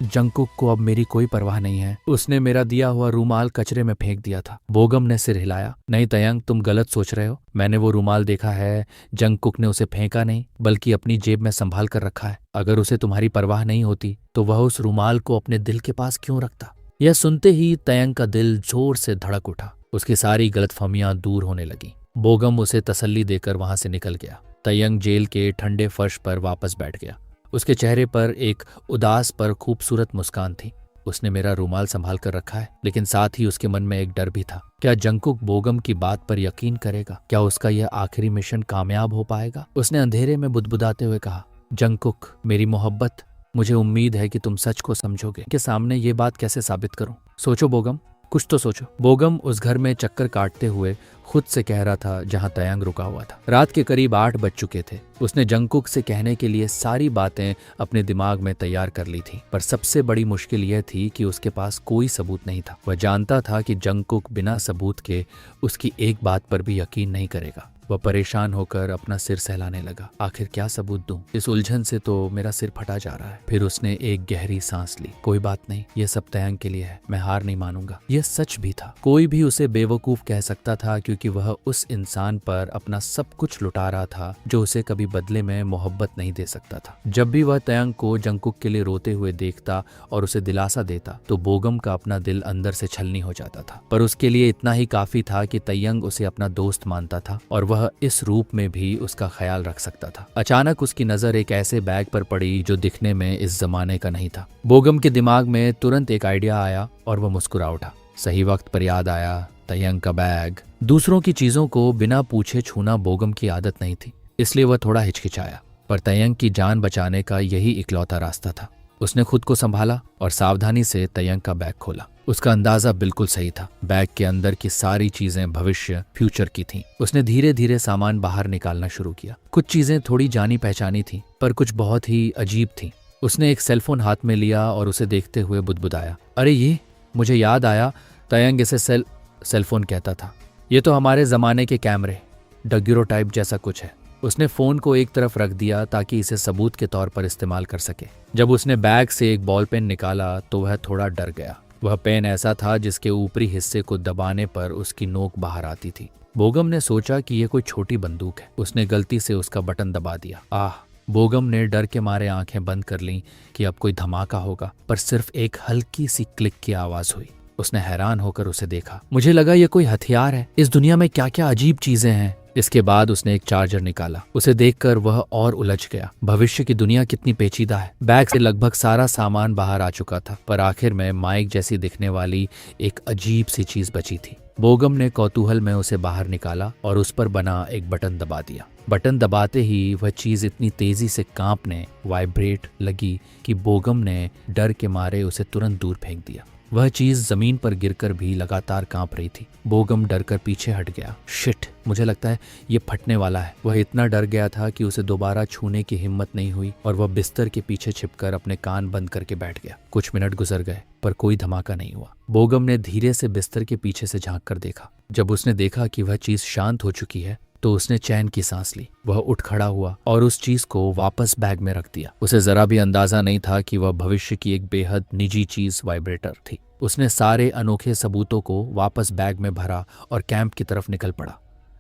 जंगकुक को अब मेरी कोई परवाह नहीं है, उसने मेरा दिया हुआ रूमाल कचरे में फेंक दिया था। बोगम ने सिर हिलाया। नहीं तयंग, तुम गलत सोच रहे हो, मैंने वो रूमाल देखा है, जंगकुक ने उसे फेंका नहीं बल्कि अपनी जेब में संभाल कर रखा है। अगर उसे तुम्हारी परवाह नहीं होती तो वह उस रूमाल को अपने दिल के पास क्यों रखता? यह सुनते ही तयंग का दिल जोर से धड़क उठा, उसकी सारी गलतफहमियां दूर होने लगी। बोगम उसे तसल्ली देकर वहां से निकल गया। तयंग जेल के ठंडे फर्श पर वापस बैठ गया। उसके चेहरे पर एक उदास पर खूबसूरत मुस्कान थी। उसने मेरा रूमाल संभाल कर रखा है, लेकिन साथ ही उसके मन में एक डर भी था। क्या जंगकुक बोगम की बात पर यकीन करेगा? क्या उसका यह आखिरी मिशन कामयाब हो पाएगा? उसने अंधेरे में बुदबुदाते हुए कहा, जंगकुक मेरी मोहब्बत, मुझे उम्मीद है कि तुम सच को समझोगे। के सामने ये बात कैसे साबित करूं? सोचो बोगम, कुछ तो सोचो। बोगम उस घर में चक्कर काटते हुए खुद से कह रहा था जहां तयंग रुका हुआ था। रात के करीब 8 बज चुके थे। उसने जंगकुक से कहने के लिए सारी बातें अपने दिमाग में तैयार कर ली थी, पर सबसे बड़ी मुश्किल यह थी कि उसके पास कोई सबूत नहीं था। वह जानता था कि जंगकुक बिना सबूत के उसकी एक बात पर भी यकीन नहीं करेगा। वह परेशान होकर अपना सिर सहलाने लगा। आखिर क्या सबूत दूं? इस उलझन से तो मेरा सिर फटा जा रहा है। फिर उसने एक गहरी सांस ली। कोई बात नहीं, ये सब तयंग के लिए है, मैं हार नहीं मानूंगा। यह सच भी था। कोई भी उसे बेवकूफ कह सकता था, क्योंकि वह उस इंसान पर अपना सब कुछ लुटा रहा था जो उसे कभी बदले में मोहब्बत नहीं दे सकता था। जब भी वह तयंग को जंगकुक के लिए रोते हुए देखता और उसे दिलासा देता तो बोगम का अपना दिल अंदर से छलनी हो जाता था। पर उसके लिए इतना ही काफी था कि तयंग उसे अपना दोस्त मानता था और वह इस रूप में भी उसका ख्याल रख सकता था। अचानक उसकी नजर एक ऐसे बैग पर पड़ी जो दिखने में इस जमाने का नहीं था। बोगम के दिमाग में तुरंत एक आइडिया आया और वह मुस्कुरा उठा। सही वक्त पर याद आया, तयंग का बैग। दूसरों की चीजों को बिना पूछे छूना बोगम की आदत नहीं थी, इसलिए वह थोड़ा हिचकिचाया, पर तयंग की जान बचाने का यही इकलौता रास्ता था। उसने खुद को संभाला और सावधानी से तयंग का बैग खोला। उसका अंदाजा बिल्कुल सही था। बैग के अंदर की सारी चीजें भविष्य, फ्यूचर की थीं। उसने धीरे धीरे सामान बाहर निकालना शुरू किया। कुछ चीजें थोड़ी जानी पहचानी थीं, पर कुछ बहुत ही अजीब थीं। उसने एक सेलफोन हाथ में लिया और उसे देखते हुए बुदबुदाया, अरे ये, मुझे याद आया, तयंग इसे सेलफोन कहता था। ये तो हमारे जमाने के कैमरे, डग्यूरोटाइप जैसा कुछ है। उसने फोन को एक तरफ रख दिया ताकि इसे सबूत के तौर पर इस्तेमाल कर सके। जब उसने बैग से एक बॉल पेन निकाला तो वह थोड़ा डर गया। वह पेन ऐसा था जिसके ऊपरी हिस्से को दबाने पर उसकी नोक बाहर आती थी। बोगम ने सोचा कि यह कोई छोटी बंदूक है। उसने गलती से उसका बटन दबा दिया। आह! बोगम ने डर के मारे आंखें बंद कर लीं कि अब कोई धमाका होगा, पर सिर्फ एक हल्की सी क्लिक की आवाज हुई। उसने हैरान होकर उसे देखा। मुझे लगा यह कोई हथियार है। इस दुनिया में क्या क्या अजीब चीजें हैं। इसके बाद उसने एक चार्जर निकाला। उसे देखकर वह और उलझ गया। भविष्य की दुनिया कितनी पेचीदा है। बैग से लगभग सारा सामान बाहर आ चुका था, पर आखिर में माइक जैसी दिखने वाली एक अजीब सी चीज बची थी। बोगम ने कौतूहल में उसे बाहर निकाला और उस पर बना एक बटन दबा दिया। बटन दबाते ही वह चीज इतनी तेजी से कांपने, वाइब्रेट लगी कि बोगम ने डर के मारे उसे तुरंत दूर फेंक दिया। वह चीज जमीन पर गिरकर भी लगातार कांप रही थी। बोगम डरकर पीछे हट गया। शिट, मुझे लगता है ये फटने वाला है। वह इतना डर गया था कि उसे दोबारा छूने की हिम्मत नहीं हुई और वह बिस्तर के पीछे छिपकर अपने कान बंद करके बैठ गया। कुछ मिनट गुजर गए, पर कोई धमाका नहीं हुआ। बोगम ने धीरे से बिस्तर के पीछे से झांक कर देखा। जब उसने देखा कि वह चीज शांत हो चुकी है तो उसने चैन की सांस ली। वह उठ खड़ा हुआ और उस चीज को वापस बैग में रख दिया। उसे जरा भी अंदाजा नहीं था कि वह भविष्य की एक बेहद निजी चीज वाइब्रेटर थी। उसने सारे अनोखे सबूतों को वापस बैग में भरा और कैंप की तरफ निकल पड़ा।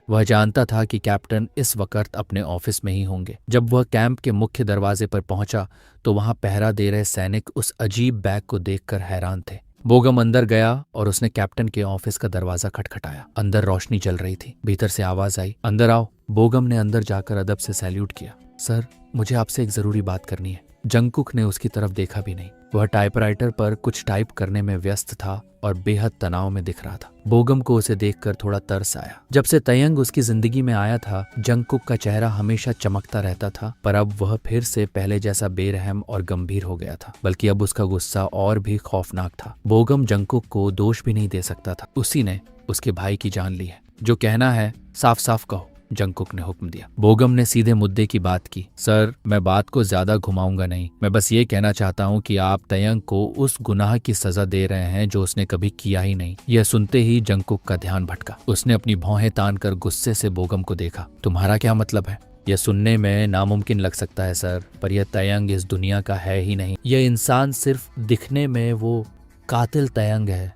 वह जानता था कि कैप्टन इस वक्त अपने ऑफिस में ही होंगे। जब वह कैंप के मुख्य दरवाजे पर पहुंचा तो वहां पहरा दे रहे सैनिक उस अजीब बैग को देखकर हैरान थे। बोगम अंदर गया और उसने कैप्टन के ऑफिस का दरवाजा खटखटाया। अंदर रोशनी जल रही थी। भीतर से आवाज आई, अंदर आओ। बोगम ने अंदर जाकर अदब से सैल्यूट किया। सर, मुझे आपसे एक जरूरी बात करनी है। जंगकुक ने उसकी तरफ देखा भी नहीं। वह टाइपराइटर पर कुछ टाइप करने में व्यस्त था और बेहद तनाव में दिख रहा था। बोगम को उसे देखकर थोड़ा तरस आया। जब से तयंग उसकी जिंदगी में आया था, जंगकुक का चेहरा हमेशा चमकता रहता था, पर अब वह फिर से पहले जैसा बेरहम और गंभीर हो गया था। बल्कि अब उसका गुस्सा और भी खौफनाक था। बोगम जंगकुक को दोष भी नहीं दे सकता था। उसी ने उसके भाई की जान ली है। जो कहना है साफ साफ कहो, जंगकुक ने हुक्म दिया। बोगम ने सीधे मुद्दे की बात की। सर, मैं बात को ज्यादा घुमाऊंगा नहीं। मैं बस ये कहना चाहता हूँ कि आप तयंग को उस गुनाह की सजा दे रहे हैं जो उसने कभी किया ही नहीं। यह सुनते ही जंगकुक का ध्यान भटका। उसने अपनी भौहें तान कर गुस्से से बोगम को देखा। तुम्हारा क्या मतलब है? यह सुनने में नामुमकिन लग सकता है सर, पर यह तयंग इस दुनिया का है ही नहीं। यह इंसान सिर्फ दिखने में वो कातिल तयंग है,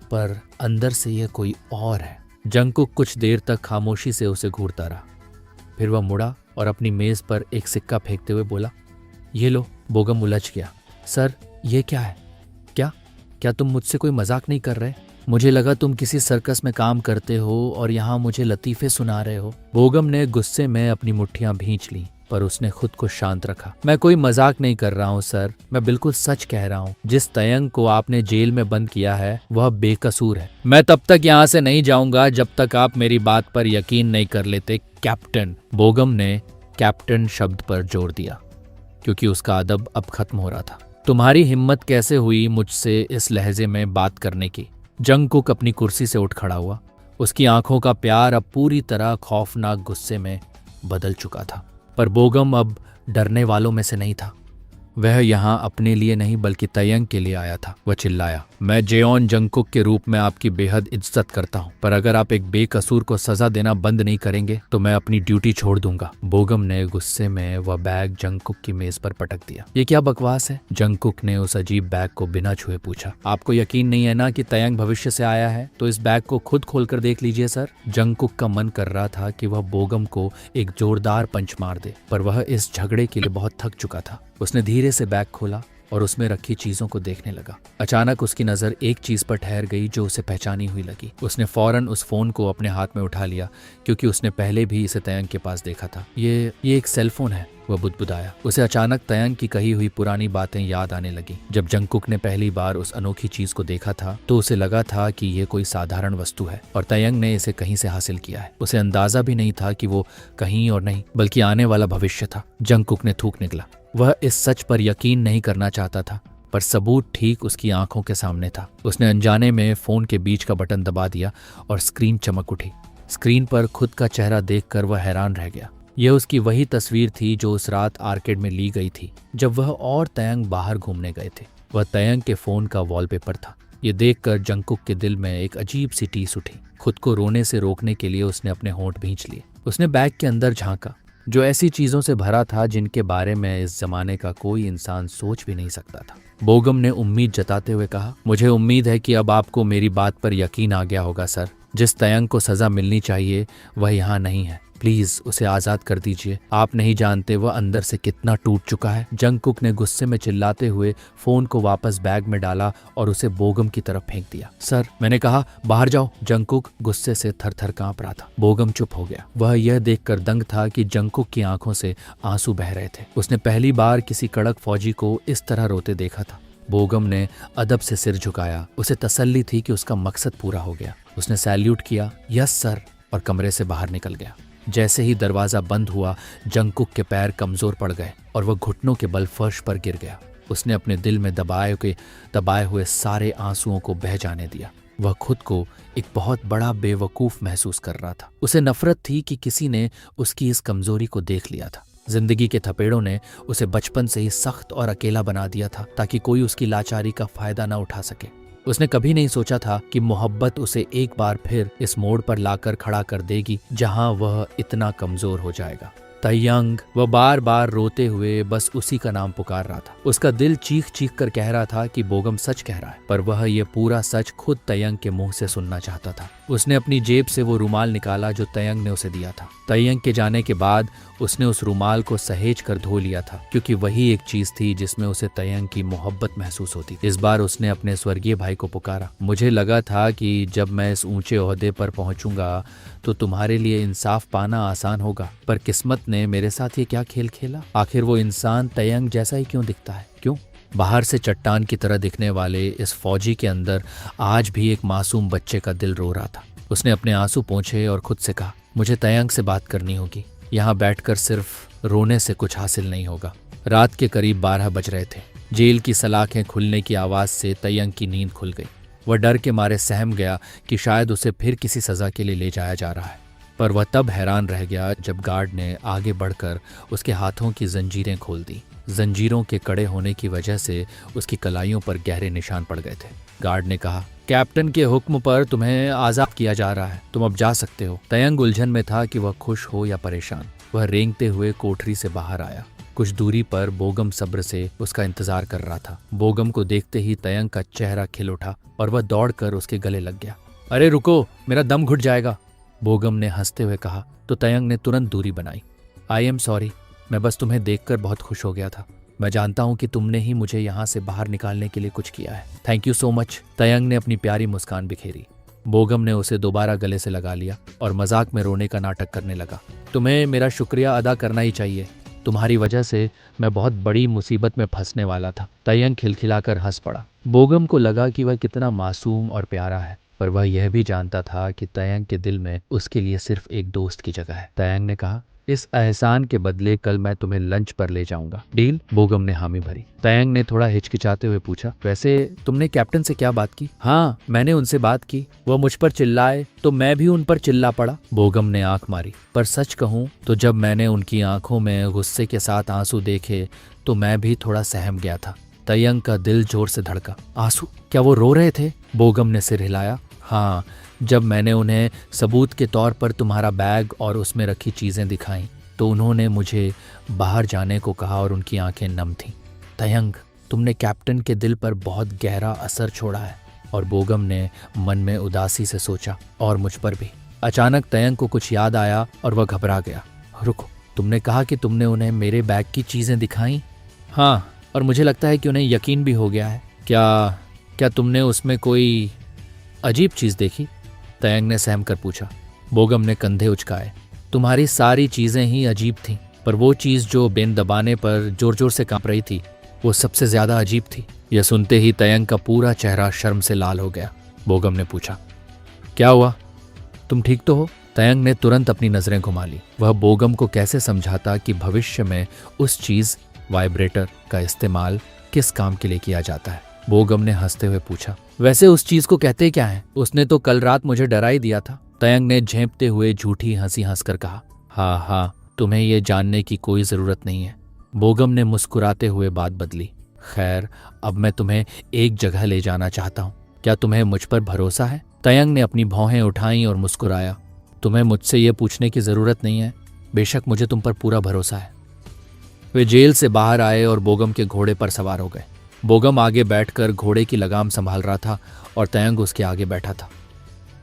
पर अंदर से यह कोई और है। जंगकुक कुछ देर तक खामोशी से उसे घूरता रहा। फिर वह मुड़ा और अपनी मेज पर एक सिक्का फेंकते हुए बोला, ये लो। बोगम उलझ गया। सर, ये क्या है? क्या तुम मुझसे कोई मजाक नहीं कर रहे? मुझे लगा तुम किसी सर्कस में काम करते हो और यहाँ मुझे लतीफे सुना रहे हो। बोगम ने गुस्से में अपनी मुट्ठियां भींच ली, पर उसने खुद को शांत रखा। मैं कोई मजाक नहीं कर रहा हूँ सर, मैं बिल्कुल सच कह रहा हूँ। जिस तयंग को आपने जेल में बंद किया है वह बेकसूर है। मैं तब तक यहाँ से नहीं जाऊंगा जब तक आप मेरी बात पर यकीन नहीं कर लेते, कैप्टन। बोगम ने कैप्टन शब्द पर जोर दिया, क्योंकि उसका अदब अब खत्म हो रहा था। तुम्हारी हिम्मत कैसे हुई मुझसे इस लहजे में बात करने की? जंगकुक अपनी कुर्सी से उठ खड़ा हुआ। उसकी आंखों का प्यार अब पूरी तरह खौफनाक गुस्से में बदल चुका था। पर बोगम अब डरने वालों में से नहीं था। वह यहाँ अपने लिए नहीं बल्कि तयंग के लिए आया था। वह चिल्लाया, मैं जेओन जंगकुक के रूप में आपकी बेहद इज्जत करता हूँ, पर अगर आप एक बेकसूर को सजा देना बंद नहीं करेंगे तो मैं अपनी ड्यूटी छोड़ दूंगा। बोगम ने गुस्से में वह बैग जंगकुक की मेज पर पटक दिया। ये क्या बकवास है? जंगकुक ने उस अजीब बैग को बिना छुए पूछा। आपको यकीन नहीं है ना कि तयंग भविष्य से आया है? तो इस बैग को खुद खोल कर देख लीजिए सर। जंगकुक का मन कर रहा था कि वह बोगम को एक जोरदार पंच मार दे, पर वह इस झगड़े के लिए बहुत थक चुका था। उसने धीरे से बैग खोला और उसमें रखी चीजों को देखने लगा। अचानक उसकी नजर एक चीज पर ठहर गई जो उसे पहचानी हुई लगी। उसने फौरन उस फोन को अपने हाथ में उठा लिया, क्योंकि उसने पहले भी इसे तयंग के पास देखा था। ये एक सेलफोन है, वह बुदबुदाया। उसे अचानक तयंग की कही हुई पुरानी बातें याद आने लगी। जब जंगकुक ने पहली बार उस अनोखी चीज को देखा था तो उसे लगा था कि ये कोई साधारण वस्तु है और तयंग ने इसे कहीं से हासिल किया है। उसे अंदाजा भी नहीं था कि वो कहीं और नहीं बल्कि आने वाला भविष्य था। जंगकुक ने थूक निकला। वह इस सच पर यकीन नहीं करना चाहता था, पर सबूत ठीक उसकी आंखों के सामने था। उसने अनजाने में फोन के बीच का बटन दबा दिया और स्क्रीन चमक उठी। स्क्रीन पर खुद का चेहरा देखकर वह हैरान रह गया। यह उसकी वही तस्वीर थी जो उस रात आर्केड में ली गई थी जब वह और तयंग बाहर घूमने गए थे। वह तयंग के फोन का वॉलपेपर था। ये देखकर जंगकुक के दिल में एक अजीब सी टीस उठी। खुद को रोने से रोकने के लिए उसने अपने होंठ भींच लिए। उसने बैग के अंदर झांका, जो ऐसी चीजों से भरा था जिनके बारे में इस जमाने का कोई इंसान सोच भी नहीं सकता था। बोगम ने उम्मीद जताते हुए कहा, मुझे उम्मीद है कि अब आपको मेरी बात पर यकीन आ गया होगा सर। जिस तयंग को सजा मिलनी चाहिए वह यहाँ नहीं है। प्लीज उसे आजाद कर दीजिए। आप नहीं जानते वह अंदर से कितना टूट चुका है। जंगकुक ने गुस्से में चिल्लाते हुए फोन को वापस बैग में डाला और उसे बोगम की तरफ फेंक दिया। सर, मैंने कहा बाहर जाओ। जंगकुक गुस्से से थर-थर कांप रहा था। बोगम चुप हो गया। वह यह देखकर दंग था कि जंगकुक की आंखों से आंसू बह रहे थे। उसने पहली बार किसी कड़क फौजी को इस तरह रोते देखा था। बोगम ने अदब से सिर झुकाया। उसे तसल्ली थी कि उसका मकसद पूरा हो गया। उसने सैल्यूट किया, यस सर, और कमरे से बाहर निकल गया। जैसे ही दरवाजा बंद हुआ, जंगकुक के पैर कमजोर पड़ गए और वह घुटनों के बल फर्श पर गिर गया। उसने अपने दिल में दबाए हुए सारे आंसुओं को बह जाने दिया। वह खुद को एक बहुत बड़ा बेवकूफ महसूस कर रहा था। उसे नफरत थी कि किसी ने उसकी इस कमजोरी को देख लिया था। जिंदगी के थपेड़ों ने उसे बचपन से ही सख्त और अकेला बना दिया था ताकि कोई उसकी लाचारी का फायदा न उठा सके। उसने कभी नहीं सोचा था कि मोहब्बत उसे एक बार फिर इस मोड़ पर लाकर खड़ा कर देगी जहां वह इतना कमजोर हो जाएगा। तयंग, वह बार बार रोते हुए बस उसी का नाम पुकार रहा था। उसका दिल चीख चीख कर कह रहा था कि बोगम सच कह रहा है, पर वह ये पूरा सच खुद तयंग के मुंह से सुनना चाहता था। उसने अपनी जेब से वो रुमाल निकाला जो तयंग ने उसे दिया था। तयंग के जाने के बाद उसने उस रुमाल को सहेज कर धो लिया था, क्योंकि वही एक चीज थी जिसमें उसे तयंग की मोहब्बत महसूस होती। इस बार उसने अपने स्वर्गीय भाई को पुकारा। मुझे लगा था कि जब मैं इस ऊंचे ओहदे पर पहुंचूंगा तो तुम्हारे लिए इंसाफ पाना आसान होगा, पर किस्मत ने मेरे साथ ये क्या खेल खेला। आखिर वो इंसान तयंग जैसा ही क्यों दिखता है? क्यों? बाहर से चट्टान की तरह दिखने वाले इस फौजी के अंदर आज भी एक मासूम बच्चे का दिल रो रहा था। उसने अपने आंसू पोंछे और खुद से कहा, मुझे तयंग से बात करनी होगी। यहाँ बैठकर सिर्फ रोने से कुछ हासिल नहीं होगा। रात के करीब 12 बज रहे थे। जेल की सलाखें खुलने की आवाज से तयंग की नींद खुल गई। वह डर के मारे सहम गया कि शायद उसे फिर किसी सज़ा के लिए ले जाया जा रहा है। पर वह तब हैरान रह गया जब गार्ड ने आगे बढ़कर उसके हाथों की जंजीरें खोल दी। जंजीरों के कड़े होने की वजह से उसकी कलाइयों पर गहरे निशान पड़ गए थे। गार्ड ने कहा, कैप्टन के हुक्म पर तुम्हें आज़ाद किया जा रहा है, तुम अब जा सकते हो। तयंग उलझन में था कि वह खुश हो या परेशान। वह रेंगते हुए कोठरी से बाहर आया। कुछ दूरी पर बोगम सब्र से उसका इंतजार कर रहा था। बोगम को देखते ही तयंग का चेहरा खिल उठा और वह दौड़कर उसके गले लग गया। अरे रुको, मेरा दम घुट जाएगा, बोगम ने हंसते हुए कहा तो तयंग ने तुरंत दूरी बनाई। आई एम सॉरी, मैं बस तुम्हें देखकर बहुत खुश हो गया था। मैं जानता हूँ कि तुमने ही मुझे यहाँ से बाहर निकालने के लिए कुछ किया है। Thank you so much. Tayang ने अपनी प्यारी मुस्कान बिखेरी। बोगम ने उसे दोबारा गले से लगा लिया और मजाक में रोने का नाटक करने लगा। तुम्हें मेरा शुक्रिया अदा करना ही चाहिए, तुम्हारी वजह से मैं बहुत बड़ी मुसीबत में फंसने वाला था। तयंग खिलखिलाकर हंस पड़ा। बोगम को लगा कि वह कितना मासूम और प्यारा है, पर वह यह भी जानता था कि तयंग के दिल में उसके लिए सिर्फ एक दोस्त की जगह है। तयंग ने कहा, इस एहसान के बदले कल मैं तुम्हें लंच पर ले जाऊंगा, डील? बोगम ने हामी भरी। तयंग ने थोड़ा हिचकिचाते हुए पूछा, वैसे तुमने कैप्टन से क्या बात की? हाँ, मैंने उनसे बात की। वह मुझ पर चिल्लाए तो मैं भी उन पर चिल्ला पड़ा। बोगम ने आंख मारी। पर सच कहूं तो जब मैंने उनकी आंखों में गुस्से के साथ आंसू देखे तो मैं भी थोड़ा सहम गया था। तयंग का दिल जोर से धड़का। आंसू? क्या वो रो रहे थे? बोगम ने सिर हिलाया। हाँ, जब मैंने उन्हें सबूत के तौर पर तुम्हारा बैग और उसमें रखी चीज़ें दिखाईं तो उन्होंने मुझे बाहर जाने को कहा और उनकी आंखें नम थीं। तयंग, तुमने कैप्टन के दिल पर बहुत गहरा असर छोड़ा है। और बोगम ने मन में उदासी से सोचा, और मुझ पर भी। अचानक तयंग को कुछ याद आया और वह घबरा गया। रुको, तुमने कहा कि तुमने उन्हें मेरे बैग की चीज़ें दिखाईं? हाँ, और मुझे लगता है कि उन्हें यकीन भी हो गया है। क्या तुमने उसमें कोई अजीब चीज़ देखी? तयंग ने सहम कर पूछा। बोगम ने कंधे उचकाए। तुम्हारी सारी चीज़ें ही अजीब थीं, पर वो चीज़ जो बेन दबाने पर जोर जोर से कांप रही थी वो सबसे ज़्यादा अजीब थी। यह सुनते ही तयंग का पूरा चेहरा शर्म से लाल हो गया। बोगम ने पूछा, क्या हुआ, तुम ठीक तो हो? तयंग ने तुरंत अपनी नज़रें घुमा ली। वह बोगम को कैसे समझाता कि भविष्य में उस चीज़ वाइब्रेटर का इस्तेमाल किस काम के लिए किया जाता है। बोगम ने हंसते हुए पूछा, वैसे उस चीज को कहते क्या है? उसने तो कल रात मुझे डरा ही दिया था। तयंग ने झेंपते हुए झूठी हंसी हंसकर कहा। हाँ, तुम्हें ये जानने की कोई जरूरत नहीं है। बोगम ने मुस्कुराते हुए बात बदली। खैर, अब मैं तुम्हें एक जगह ले जाना चाहता हूँ। क्या तुम्हें मुझ पर भरोसा है? तयंग ने अपनी भौहें उठाईं और मुस्कुराया। तुम्हें मुझसे ये पूछने की जरूरत नहीं है, बेशक मुझे तुम पर पूरा भरोसा है। वे जेल से बाहर आए और बोगम के घोड़े पर सवार हो गए। बोगम आगे बैठकर घोड़े की लगाम संभाल रहा था और तयंग उसके आगे बैठा था।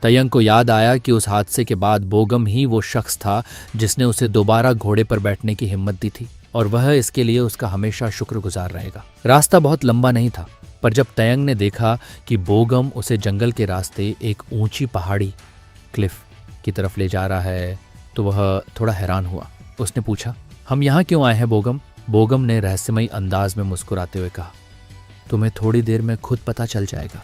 तयंग को याद आया कि उस हादसे के बाद बोगम ही वो शख्स था जिसने उसे दोबारा घोड़े पर बैठने की हिम्मत दी थी, और वह इसके लिए उसका हमेशा शुक्रगुजार रहेगा। रास्ता बहुत लंबा नहीं था, पर जब तयंग ने देखा कि बोगम उसे जंगल के रास्ते एक ऊंची पहाड़ी क्लिफ की तरफ ले जा रहा है तो वह थोड़ा हैरान हुआ। उसने पूछा, हम यहाँ क्यों आए हैं बोगम? बोगम ने रहस्यमयी अंदाज में मुस्कुराते हुए कहा, तुम्हें थोड़ी देर में खुद पता चल जाएगा।